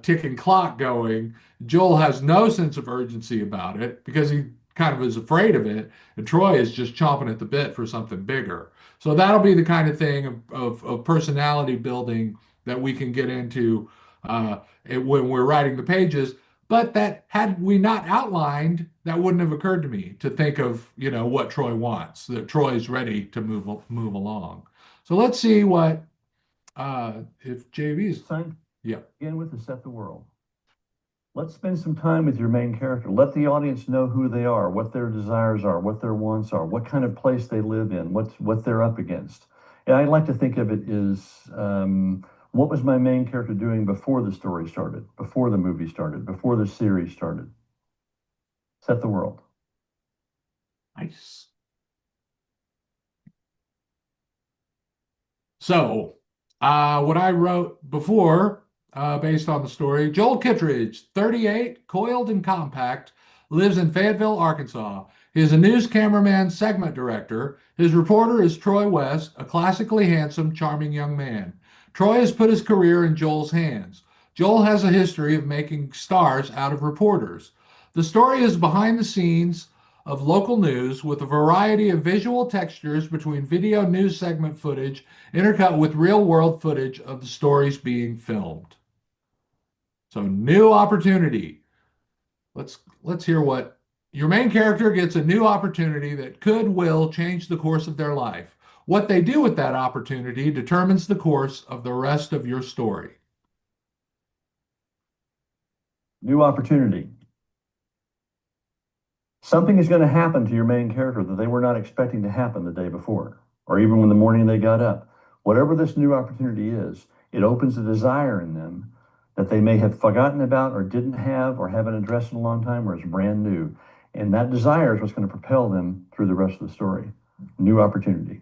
ticking clock going. Joel has no sense of urgency about it because he kind of is afraid of it. And Troy is just chomping at the bit for something bigger. So that'll be the kind of thing of personality building that we can get into when we're writing the pages. But that had we not outlined, that wouldn't have occurred to me to think of, what Troy wants, that Troy's ready to move along. So let's see what if JV's. Sign. Yeah. Begin with to set the world. Let's spend some time with your main character. Let the audience know who they are, what their desires are, what their wants are, what kind of place they live in, what they're up against. And I like to think of it as what was my main character doing before the story started, before the movie started, before the series started. Set the world. Nice. So, what I wrote before, based on the story, Joel Kittredge, 38, coiled and compact, lives in Fayetteville, Arkansas. He is a news cameraman segment director. His reporter is Troy West, a classically handsome, charming young man. Troy has put his career in Joel's hands. Joel has a history of making stars out of reporters. The story is behind the scenes of local news with a variety of visual textures between video news segment footage intercut with real-world footage of the stories being filmed. So new opportunity. Let's hear what your main character gets a new opportunity that will change the course of their life. What they do with that opportunity determines the course of the rest of your story. New opportunity. Something is going to happen to your main character that they were not expecting to happen the day before, or even when the morning they got up. Whatever this new opportunity is, it opens a desire in them that they may have forgotten about or didn't have or haven't addressed in a long time or is brand new. And that desire is what's going to propel them through the rest of the story. New opportunity.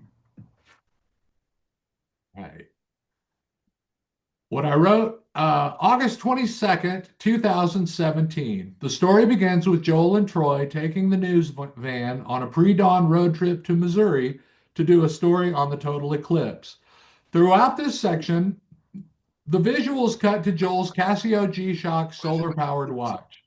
All right. What I wrote, August 22nd, 2017. The story begins with Joel and Troy taking the news van on a pre-dawn road trip to Missouri to do a story on the total eclipse. Throughout this section, the visuals cut to Joel's Casio G-Shock solar-powered watch.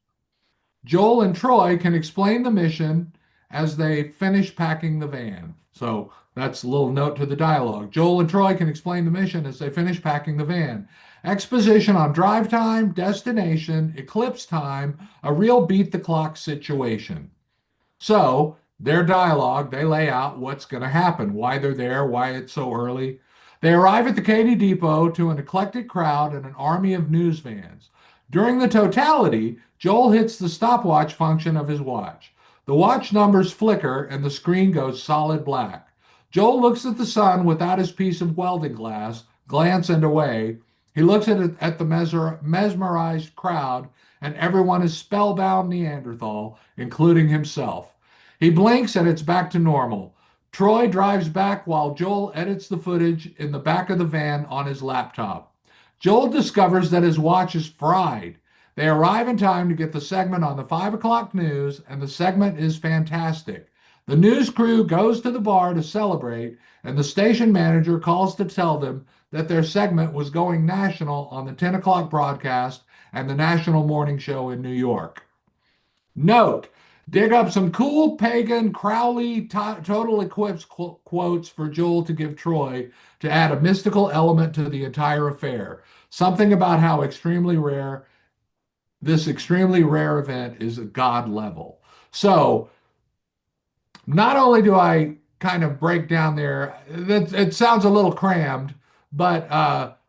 Joel and Troy can explain the mission as they finish packing the van. So that's a little note to the dialogue. Joel and Troy can explain the mission as they finish packing the van. Exposition on drive time, destination, eclipse time, a real beat the clock situation. So their dialogue, they lay out what's going to happen, why they're there, why it's so early. They arrive at the Katy Depot to an eclectic crowd and an army of news vans. During the totality, Joel hits the stopwatch function of his watch. The watch numbers flicker and the screen goes solid black. Joel looks at the sun without his piece of welding glass, glance and away. He looks at the mesmerized crowd and everyone is spellbound Neanderthal, including himself. He blinks and it's back to normal. Troy drives back while Joel edits the footage in the back of the van on his laptop. Joel discovers that his watch is fried. They arrive in time to get the segment on the 5 o'clock news, and the segment is fantastic. The news crew goes to the bar to celebrate, and the station manager calls to tell them that their segment was going national on the 10 o'clock broadcast and the national morning show in New York. Note, dig up some cool pagan Crowley total eclipse quotes for Joel to give Troy to add a mystical element to the entire affair. Something about how this extremely rare event is a god level. So not only do I kind of break down there, it sounds a little crammed, but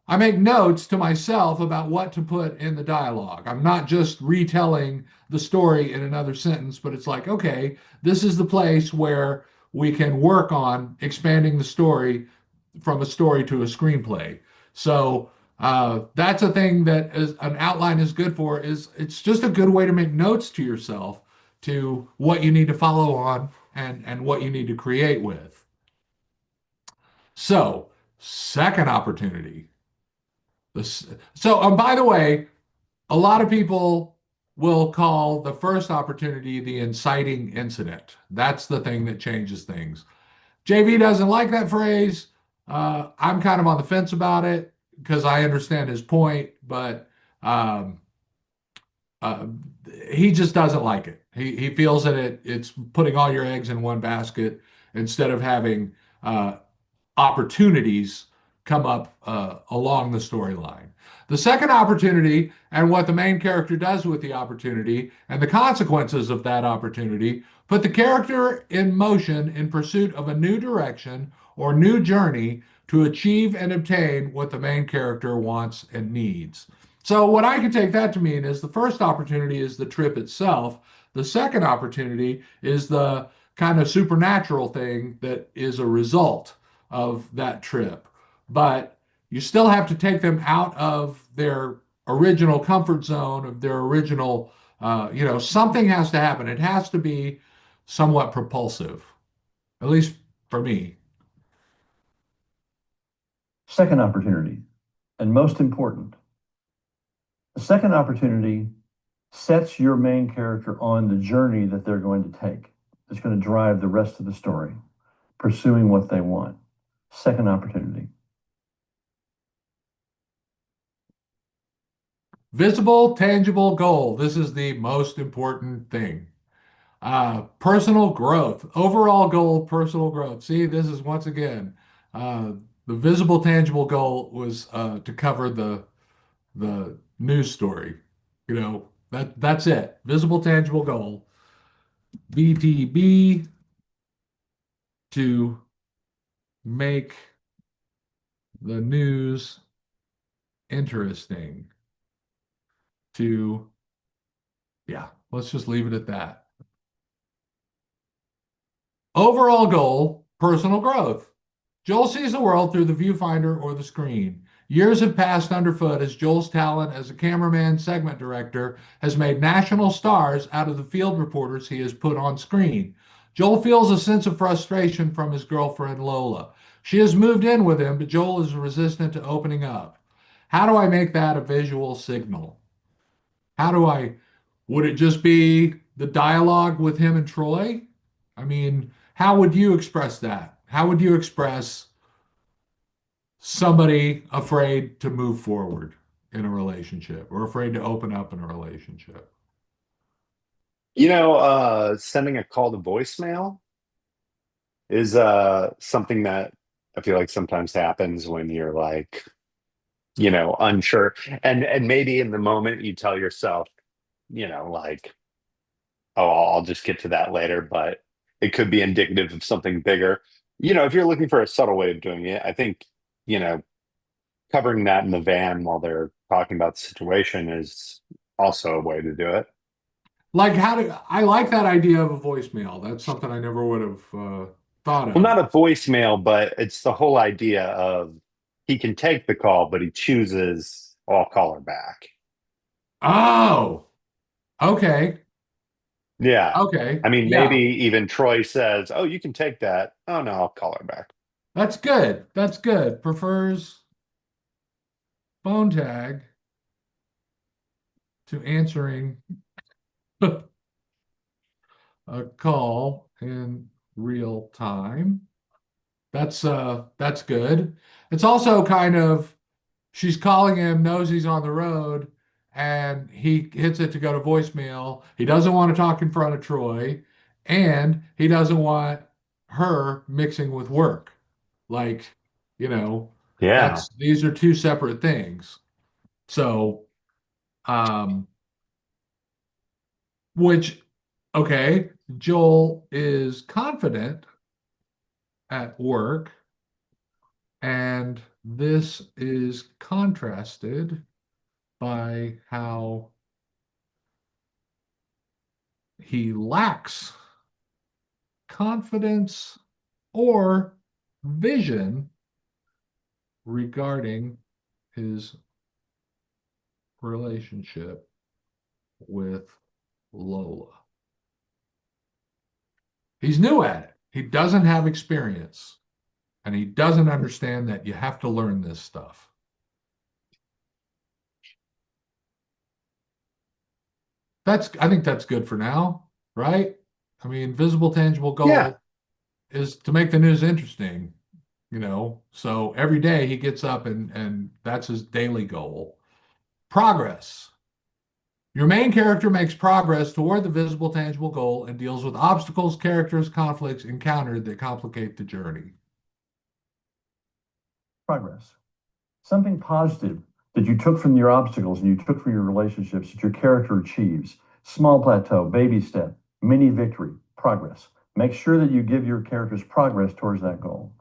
I make notes to myself about what to put in the dialogue. I'm not just retelling the story in another sentence, but it's like, okay, this is the place where we can work on expanding the story from a story to a screenplay. So that's a thing that is, an outline is good for. Is it's just a good way to make notes to yourself to what you need to follow on and what you need to create with. So, second opportunity. By the way, a lot of people will call the first opportunity the inciting incident. That's the thing that changes things. JV doesn't like that phrase. I'm kind of on the fence about it because I understand his point, but um, uh, he just doesn't like it. He feels that it's putting all your eggs in one basket instead of having uh, opportunities come up along the storyline. The second opportunity and what the main character does with the opportunity and the consequences of that opportunity put the character in motion in pursuit of a new direction or new journey to achieve and obtain what the main character wants and needs. So, what I can take that to mean is the first opportunity is the trip itself. The second opportunity is the kind of supernatural thing that is a result of that trip. But you still have to take them out of their original comfort zone, of their original, something has to happen. It has to be somewhat propulsive, at least for me. Second opportunity, and most important, the second opportunity sets your main character on the journey that they're going to take. It's going to drive the rest of the story, pursuing what they want. Second opportunity. Visible, tangible goal. This is the most important thing. Personal growth, overall goal, personal growth. See, this is once again, uh, the visible, tangible goal was to cover the news story. That's it. Visible, tangible goal. VTB to make the news interesting. Yeah, let's just leave it at that. Overall goal, personal growth. Joel sees the world through the viewfinder or the screen. Years have passed underfoot as Joel's talent as a cameraman segment director has made national stars out of the field reporters he has put on screen. Joel feels a sense of frustration from his girlfriend Lola. She has moved in with him, but Joel is resistant to opening up. How do I make that a visual signal? Would it just be the dialogue with him and Troy? I mean, how would you express that? How would you express somebody afraid to move forward in a relationship or afraid to open up in a relationship? Sending a call to voicemail is something that I feel like sometimes happens when you're like, unsure. And maybe in the moment you tell yourself, like, oh, I'll just get to that later, but it could be indicative of something bigger. If you're looking for a subtle way of doing it, I think, you know, covering that in the van while they're talking about the situation is also a way to do it. Like, I like that idea of a voicemail? That's something I never would have thought Well, of. not a voicemail, but it's the whole idea of he can take the call, but he chooses, I'll call her back. Oh, Okay. Yeah. Okay. I mean, maybe Yeah. even Troy says, "Oh, you can take that." Oh no, I'll call her back. That's good. That's good. Prefers phone tag to answering a call in real time. That's good. It's also kind of she's calling him, knows he's on the road, and he hits it to go to voicemail. He doesn't want to talk in front of Troy, and he doesn't want her mixing with work. Like, you know, Yeah. that's these are two separate things. So, um, which, okay, Joel is confident at work, and this is contrasted by how he lacks confidence or vision regarding his relationship with Lola. He's new at it. He doesn't have experience and he doesn't understand that you have to learn this stuff. I think that's good for now, right? I mean, visible, tangible Yeah. goal is to make the news interesting, So every day he gets up and that's his daily goal. Progress. Your main character makes progress toward the visible, tangible goal and deals with obstacles, characters, conflicts encountered that complicate the journey. Progress. Something positive that you took from your obstacles and you took from your relationships that your character achieves. Small plateau, baby step, mini victory, progress. Make sure that you give your characters progress towards that goal.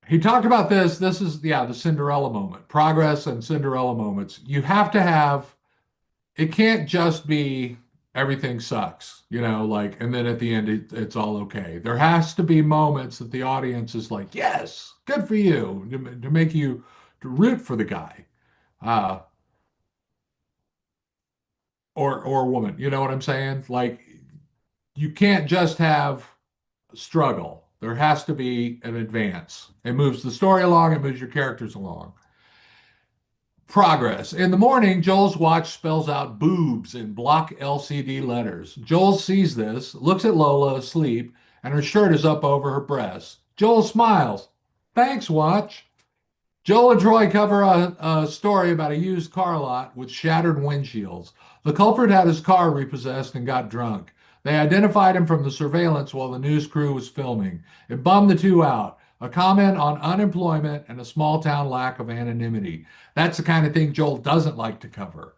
He talked about this. This is, yeah, the Cinderella moment. Progress and Cinderella moments. You have to have, it can't just be everything sucks, like, and then at the end it's all okay. There has to be moments that the audience is like, yes, good for you, to make you to root for the guy, uh, or woman. You know what I'm saying? Like, you can't just have struggle. There has to be an advance. It moves the story along, it moves your characters along. Progress. In the morning, Joel's watch spells out boobs in block LCD letters. Joel sees this, looks at Lola asleep, and her shirt is up over her breasts. Joel smiles. Thanks, watch. Joel and Troy cover a story about a used car lot with shattered windshields. The culprit had his car repossessed and got drunk. They identified him from the surveillance while the news crew was filming. It bummed the two out. A comment on unemployment and a small town lack of anonymity. That's the kind of thing Joel doesn't like to cover.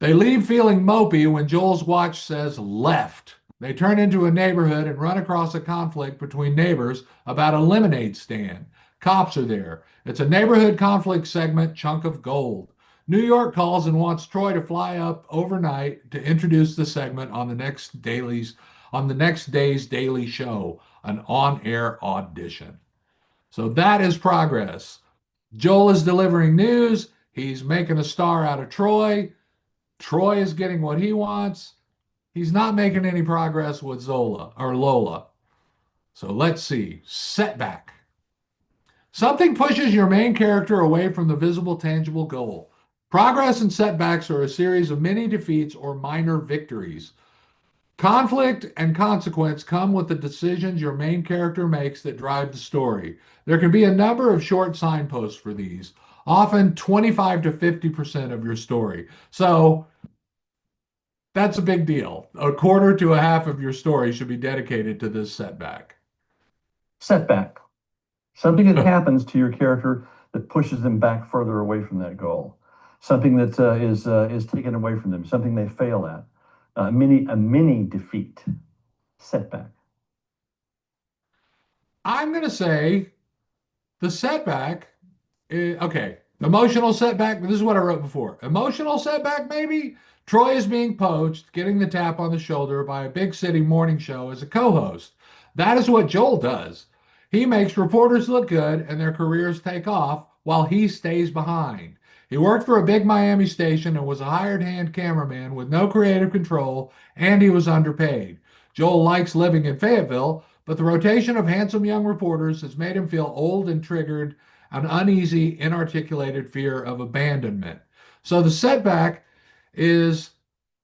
They leave feeling mopey when Joel's watch says left. They turn into a neighborhood and run across a conflict between neighbors about a lemonade stand. Cops are there. It's a neighborhood conflict segment chunk of gold. New York calls and wants Troy to fly up overnight to introduce the segment on the next day's daily show, an on-air audition. So that is progress. Joel is delivering news. He's making a star out of Troy. Troy is getting what he wants. He's not making any progress with Zola or Lola. So let's see. Setback. Something pushes your main character away from the visible, tangible goal. Progress and setbacks are a series of mini defeats or minor victories. Conflict and consequence come with the decisions your main character makes that drive the story. There can be a number of short signposts for these, often 25 to 50% of your story. So that's a big deal. A quarter to a half of your story should be dedicated to this setback. Setback. Something that happens to your character that pushes them back further away from that goal. Something that is taken away from them. Something they fail at. A mini defeat. Setback. I'm going to say the setback. Okay, emotional setback. This is what I wrote before. Emotional setback, maybe. Troy is being poached, getting the tap on the shoulder by a big city morning show as a co host. That is what Joel does. He makes reporters look good and their careers take off while he stays behind. He worked for a big Miami station and was a hired hand cameraman with no creative control, and he was underpaid. Joel likes living in Fayetteville, but the rotation of handsome young reporters has made him feel old and triggered an uneasy, inarticulated fear of abandonment. So the setback is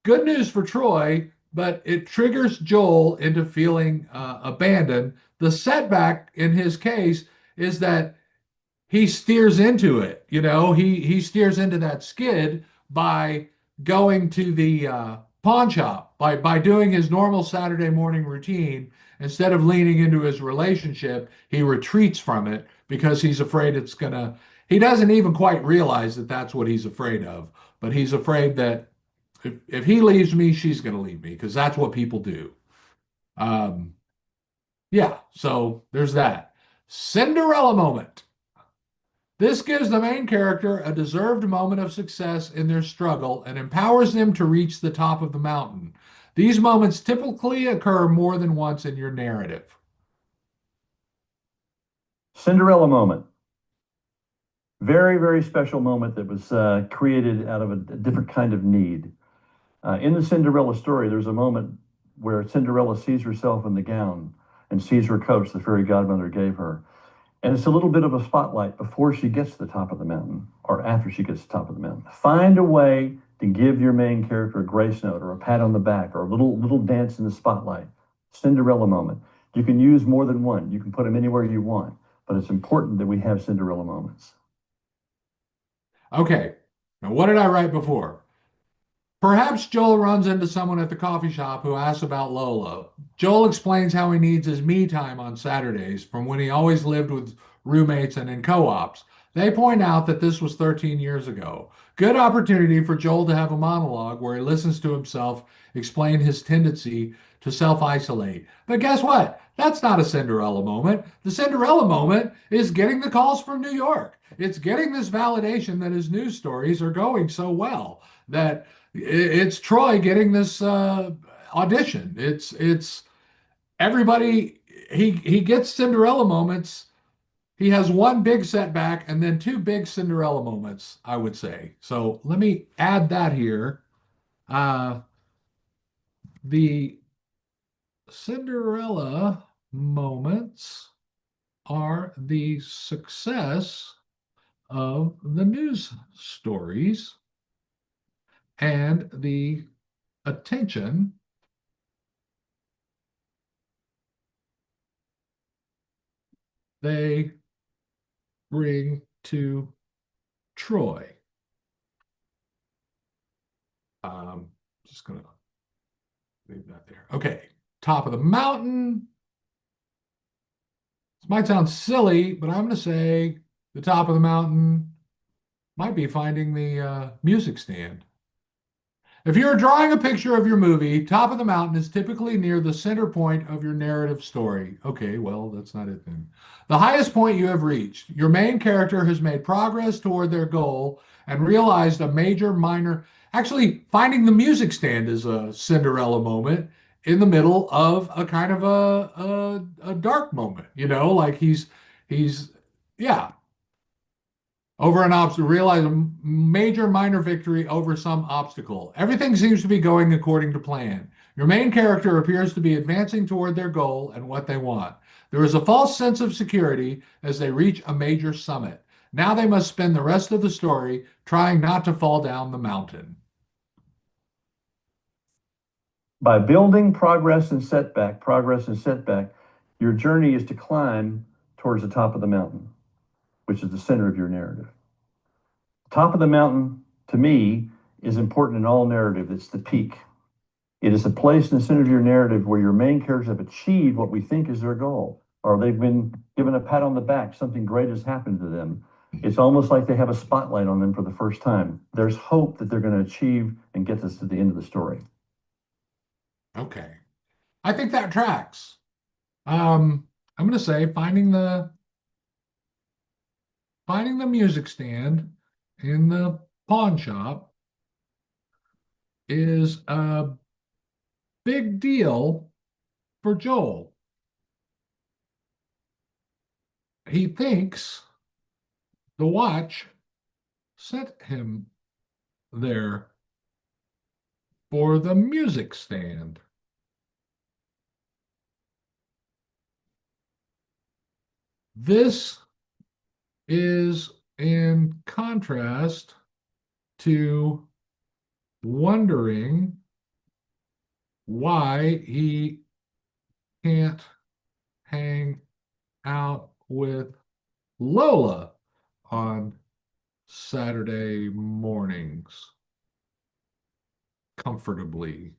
good news for Troy, but it triggers Joel into feeling abandoned. The setback in his case is that he steers into it. He steers into that skid by going to the pawn shop, by doing his normal Saturday morning routine. Instead of leaning into his relationship, he retreats from it because he's afraid it's gonna. He doesn't even quite realize that that's what he's afraid of, but he's afraid that if he leaves me, she's gonna leave me because that's what people do. Um, yeah, so there's that. Cinderella moment. This gives the main character a deserved moment of success in their struggle and empowers them to reach the top of the mountain. These moments typically occur more than once in your narrative. Cinderella moment. Very, very special moment that was created out of a different kind of need. In the Cinderella story, there's a moment where Cinderella sees herself in the gown and sees her coach the fairy godmother gave her. And it's a little bit of a spotlight before she gets to the top of the mountain or after she gets to the top of the mountain. Find a way to give your main character a grace note or a pat on the back or a little dance in the spotlight. Cinderella moment. You can use more than one. You can put them anywhere you want, but it's important that we have Cinderella moments. Okay, now what did I write before? Perhaps Joel runs into someone at the coffee shop who asks about Lola. Joel explains how he needs his me time on Saturdays from when he always lived with roommates and in co ops. They point out that this was 13 years ago. Good opportunity for Joel to have a monologue where he listens to himself explain his tendency to self isolate. But guess what? That's not a Cinderella moment. The Cinderella moment is getting the calls from New York. It's getting this validation that his news stories are going so well that it's Troy getting this audition. It's everybody. He gets Cinderella moments. He has one big setback and then two big Cinderella moments, I would say. So let me add that here. Uh, the Cinderella moments are the success of the news stories and the attention they bring to Troy. Just gonna leave that there. Okay, top of the mountain. This might sound silly, but I'm gonna say the top of the mountain might be finding the music stand. If you're drawing a picture of your movie, top of the mountain is typically near the center point of your narrative story. Okay, well, that's not it then. The highest point you have reached. Your main character has made progress toward their goal and realized a major, minor. Actually, finding the music stand is a Cinderella moment in the middle of a kind of a dark moment. Like he's yeah, over an obstacle, realize a major minor victory over some obstacle. Everything seems to be going according to plan. Your main character appears to be advancing toward their goal and what they want. There is a false sense of security as they reach a major summit. Now they must spend the rest of the story trying not to fall down the mountain. By building progress and setback, your journey is to climb towards the top of the mountain, which is the center of your narrative. Top of the mountain, to me, is important in all narrative. It's the peak. It is the place in the center of your narrative where your main characters have achieved what we think is their goal, or they've been given a pat on the back, something great has happened to them. It's almost like they have a spotlight on them for the first time. There's hope that they're going to achieve and get us to the end of the story. Okay. I think that tracks. I'm going to say finding the music stand in the pawn shop is a big deal for Joel. He thinks the watch sent him there for the music stand. This is in contrast to wondering why he can't hang out with Lola on Saturday mornings comfortably.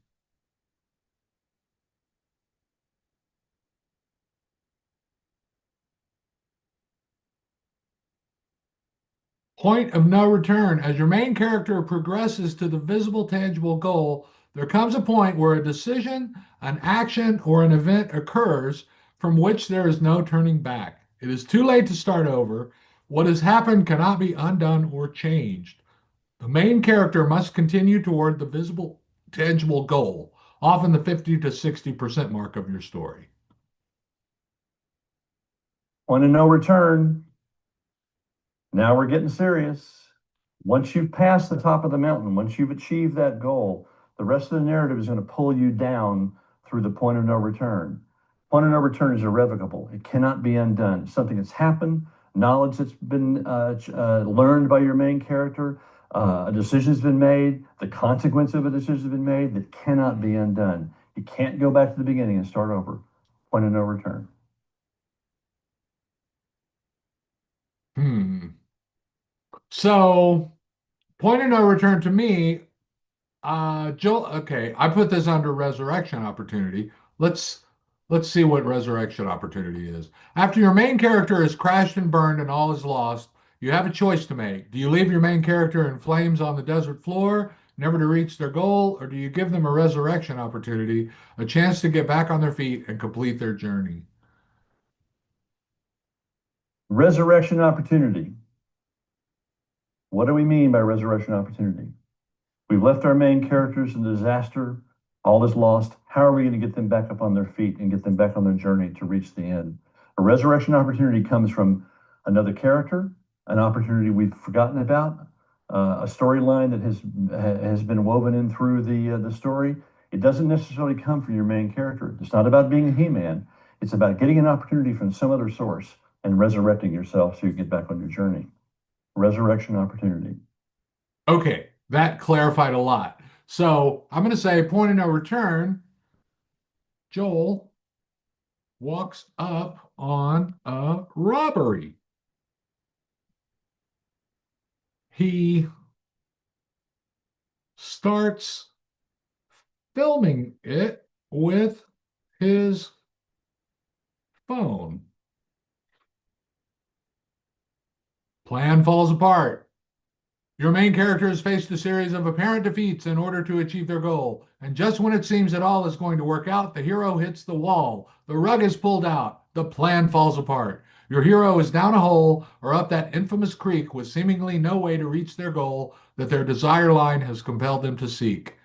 Point of no return. As your main character progresses to the visible, tangible goal, there comes a point where a decision, an action, or an event occurs from which there is no turning back. It is too late to start over. What has happened cannot be undone or changed. The main character must continue toward the visible, tangible goal, often the 50 to 60% mark of your story. Point of no return. Now we're getting serious. Once you've passed the top of the mountain, once you've achieved that goal, the rest of the narrative is going to pull you down through the point of no return. Point of no return is irrevocable. It cannot be undone. It's something that's happened, knowledge that's been learned by your main character, a decision's been made, the consequence of a decision has been made that cannot be undone. You can't go back to the beginning and start over. Point of no return. So, point of no return to me, Joel. Okay, I put this under resurrection opportunity. Let's let's see what resurrection opportunity is. After your main character is crashed and burned and all is lost, you have a choice to make. Do you leave your main character in flames on the desert floor, never to reach their goal, or do you give them a resurrection opportunity, a chance to get back on their feet and complete their journey? Resurrection opportunity. What do we mean by resurrection opportunity? We've left our main characters in disaster. All is lost. How are we going to get them back up on their feet and get them back on their journey to reach the end? A resurrection opportunity comes from another character, an opportunity we've forgotten about, a storyline that has been woven in through the story. It doesn't necessarily come from your main character. It's not about being a He-Man. It's about getting an opportunity from some other source and resurrecting yourself so you get back on your journey. Resurrection opportunity. Okay, that clarified a lot. So I'm going to say point of no return. Joel walks up on a robbery. He starts filming it with his phone. Plan falls apart. Your main character has faced a series of apparent defeats in order to achieve their goal. And just when it seems that all is going to work out, the hero hits the wall. The rug is pulled out. The plan falls apart. Your hero is down a hole or up that infamous creek with seemingly no way to reach their goal that their desire line has compelled them to seek.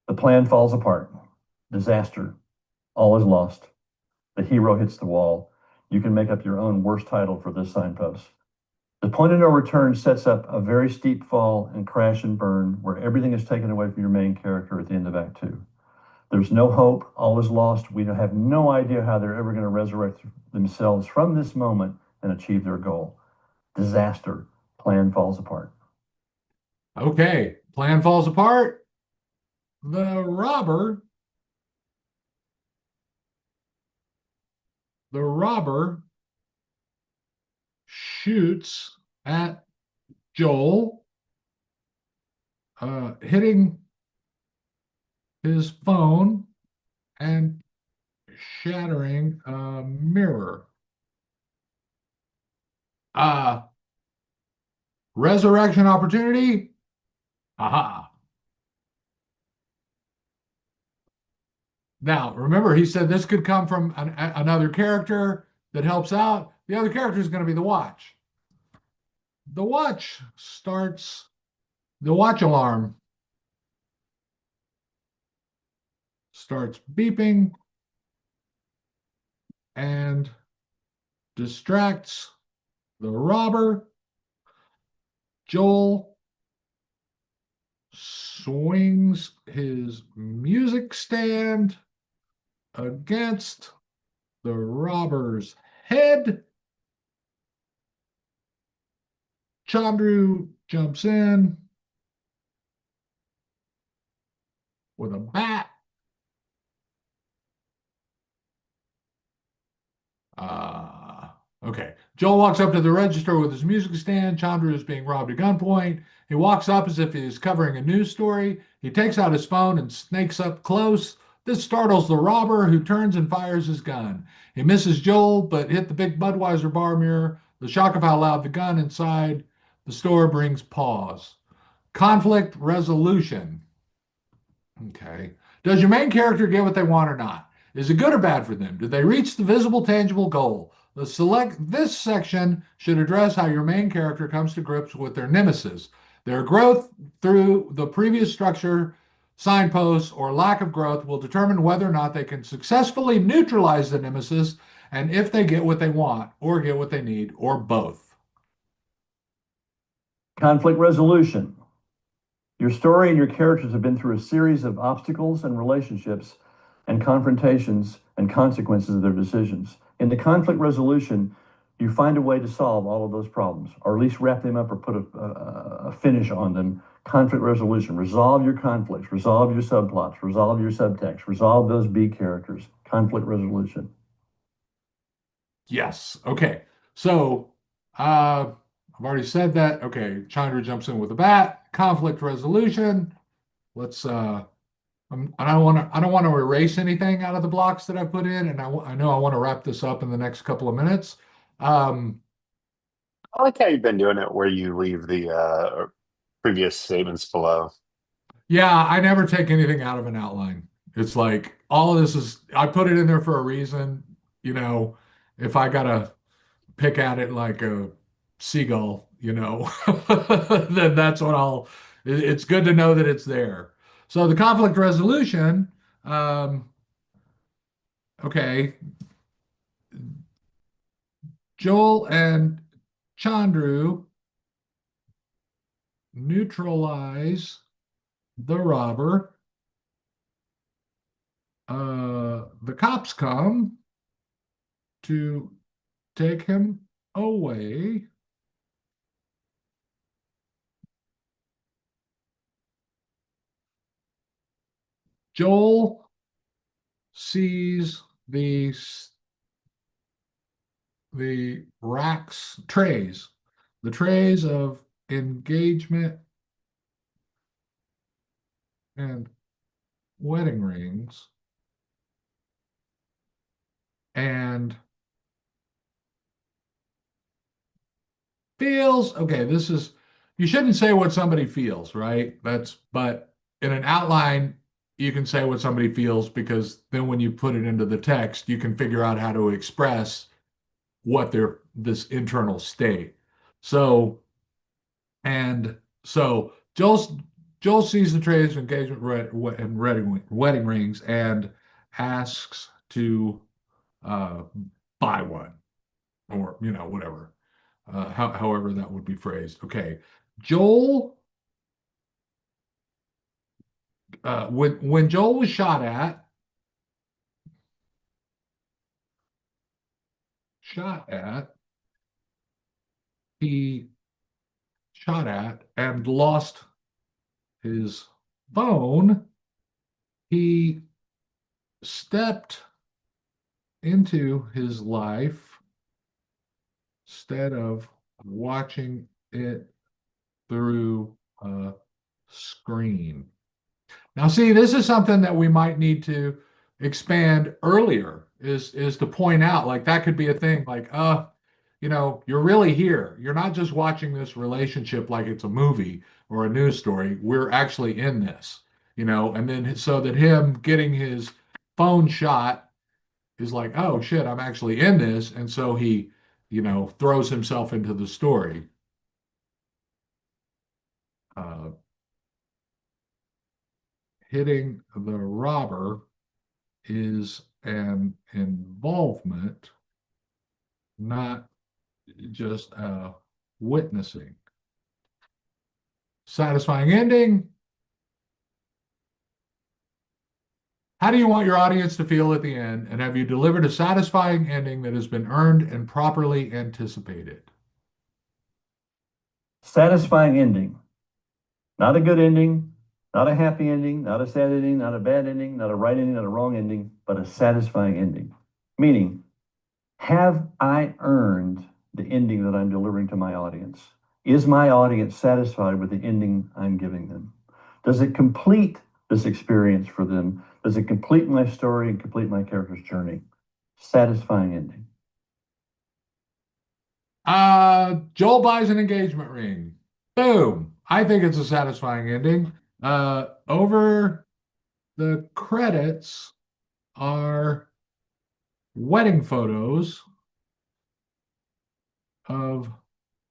The plan falls apart. Disaster. All is lost. The hero hits the wall. You can make up your own worst title for this signpost. The point of no return sets up a very steep fall and crash and burn where everything is taken away from your main character at the end of Act 2. There's no hope. All is lost. We have no idea how they're ever going to resurrect themselves from this moment and achieve their goal. Disaster. Plan falls apart. Okay, plan falls apart. The robber shoots at Joel, hitting his phone and shattering a mirror. Uh, resurrection opportunity. Aha. Now, remember, he said this could come from another character that helps out. The other character is going to be the watch. The watch starts, the watch alarm starts beeping and distracts the robber. Joel swings his music stand against the robber's head. Chandru jumps in with a bat. Okay. Joel walks up to the register with his music stand. Chandru is being robbed at gunpoint. He walks up as if he is covering a news story. He takes out his phone and snakes up close. This startles the robber, who turns and fires his gun. He misses Joel, but hit the big Budweiser bar mirror. The shock of how loud the gun inside the store brings pause. Conflict resolution. Okay. Does your main character get what they want or not? Is it good or bad for them? Did they reach the visible, tangible goal? This section should address how your main character comes to grips with their nemesis, their growth through the previous structure, signposts, or lack of growth will determine whether or not they can successfully neutralize the nemesis and if they get what they want or get what they need or both. Conflict resolution. Your story and your characters have been through a series of obstacles and relationships and confrontations and consequences of their decisions. In the conflict resolution, you find a way to solve all of those problems, or at least wrap them up or put a finish on them. Conflict resolution. Resolve your conflicts, resolve your subplots, resolve your subtext, resolve those B characters. Conflict resolution. Yes. Okay. So I've already said that. Okay. Chandra jumps in with a bat. Conflict resolution. Let's I don't want to erase anything out of the blocks that I put in, and I know I want to wrap this up in the next couple of minutes. I like how you've been doing it where you leave the previous statements below. Yeah, I never take anything out of an outline. It's like all of this is I put it in there for a reason. You know, if I gotta pick at it like a seagull, then that's what it's good to know that it's there. So the conflict resolution, okay, Joel and Chandru neutralize the robber. The cops come to take him away. Joel sees the the trays of engagement and wedding rings, and feels okay. You shouldn't say what somebody feels, right? But in an outline, you can say what somebody feels because then when you put it into the text, you can figure out how to express what this internal state. So, and so Joel sees the trays of engagement and wedding rings and asks to uh, buy one, or whatever, however that would be phrased. Okay, Joel. When Joel was shot at, he shot at and lost his phone. He stepped into his life instead of watching it through a screen. Now, see, this is something that we might need to expand earlier is to point out like that could be a thing like, you're really here. You're not just watching this relationship like it's a movie or a news story. We're actually in this, and then so that him getting his phone shot is like, oh shit, I'm actually in this. And so he, throws himself into the story. Uh, Hitting the robber is an involvement, not just witnessing. Satisfying ending. How do you want your audience to feel at the end? And have you delivered a satisfying ending that has been earned and properly anticipated? Satisfying ending. Not a good ending, not a happy ending, not a sad ending, not a bad ending, not a right ending, not a wrong ending, but a satisfying ending. Meaning, have I earned the ending that I'm delivering to my audience? Is my audience satisfied with the ending I'm giving them? Does it complete this experience for them? Does it complete my story and complete my character's journey? Satisfying ending. Joel buys an engagement ring. Boom. I think it's a satisfying ending. Over the credits are wedding photos of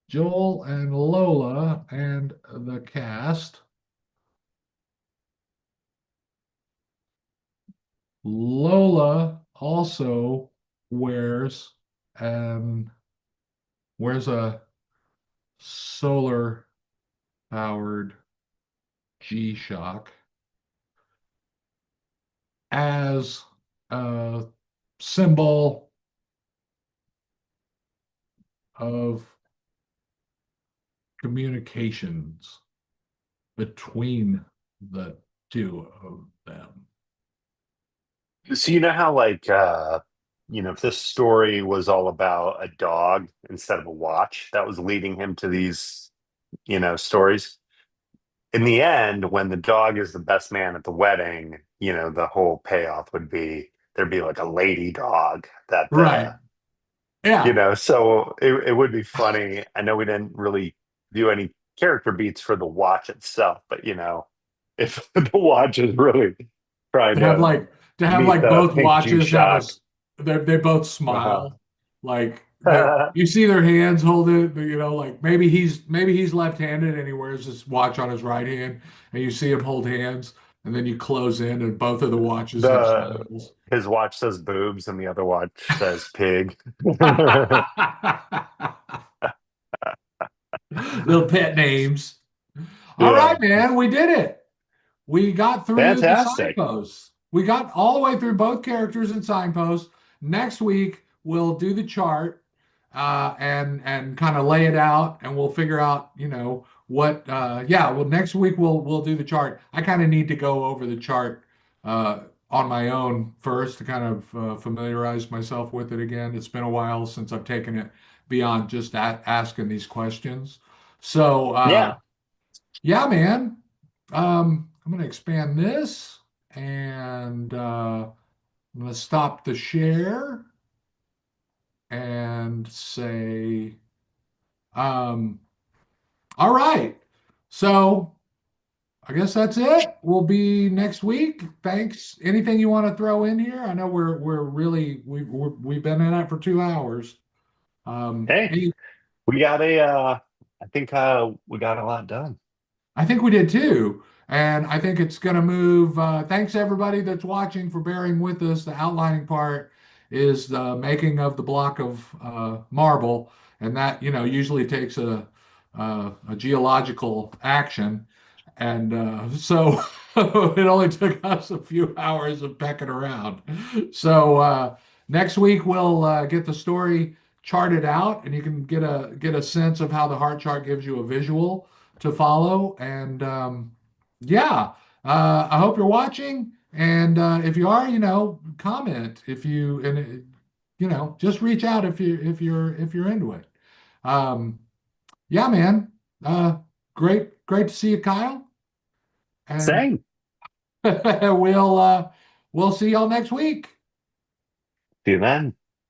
Joel and Lola and the cast. Lola also wears wears a solar powered G-Shock as a symbol of communications between the two of them. So you know how if this story was all about a dog instead of a watch that was leading him to these, stories. In the end, when the dog is the best man at the wedding, the whole payoff would be there'd be like a lady dog that Right. Yeah. so it would be funny. I know we didn't really do any character beats for the watch itself, but if the watch is really trying To have to like to have meet like the both pink watches have G-Shock. they both Uh-huh. smile. Like they you see their hands hold it, but like maybe he's left-handed and he wears this watch on his right hand, and you see him hold hands, and then you close in and both of the watches have the smiles. His watch says boobs and the other watch says pig. Little pet names. All Yeah. right, man, we did it. We got through the Fantastic. signposts. We got all the way through both characters and signposts. Next week we'll do the chart and kind of lay it out, and we'll figure out, what. Yeah, well, next week we'll do the chart. I kind of need to go over the chart uh, on my own first to kind of familiarize myself with it again. It's been a while since I've taken it beyond just asking these questions. So Yeah. yeah, man. I'm going to expand this and I'm going to stop the share and say, um, all right. So I guess that's it. We'll be next week. Thanks. Anything you want to throw in here? I know we're really we've been in it for 2 hours. Hey, Any we got I think we got a lot done. I think we did too. And I think it's going to move. Thanks everybody that's watching for bearing with us. The outlining part is the making of the block of marble, and that usually takes a geological action, and so it only took us a few hours of pecking around. So next week we'll get the story charted out, and you can get a sense of how the Hart chart gives you a visual to follow. And yeah, I hope you're watching. And if you are, comment if you and just reach out if you're into it. Um, yeah, man. Great to see you, Kyle. And Same. we'll see y'all next week. See you then.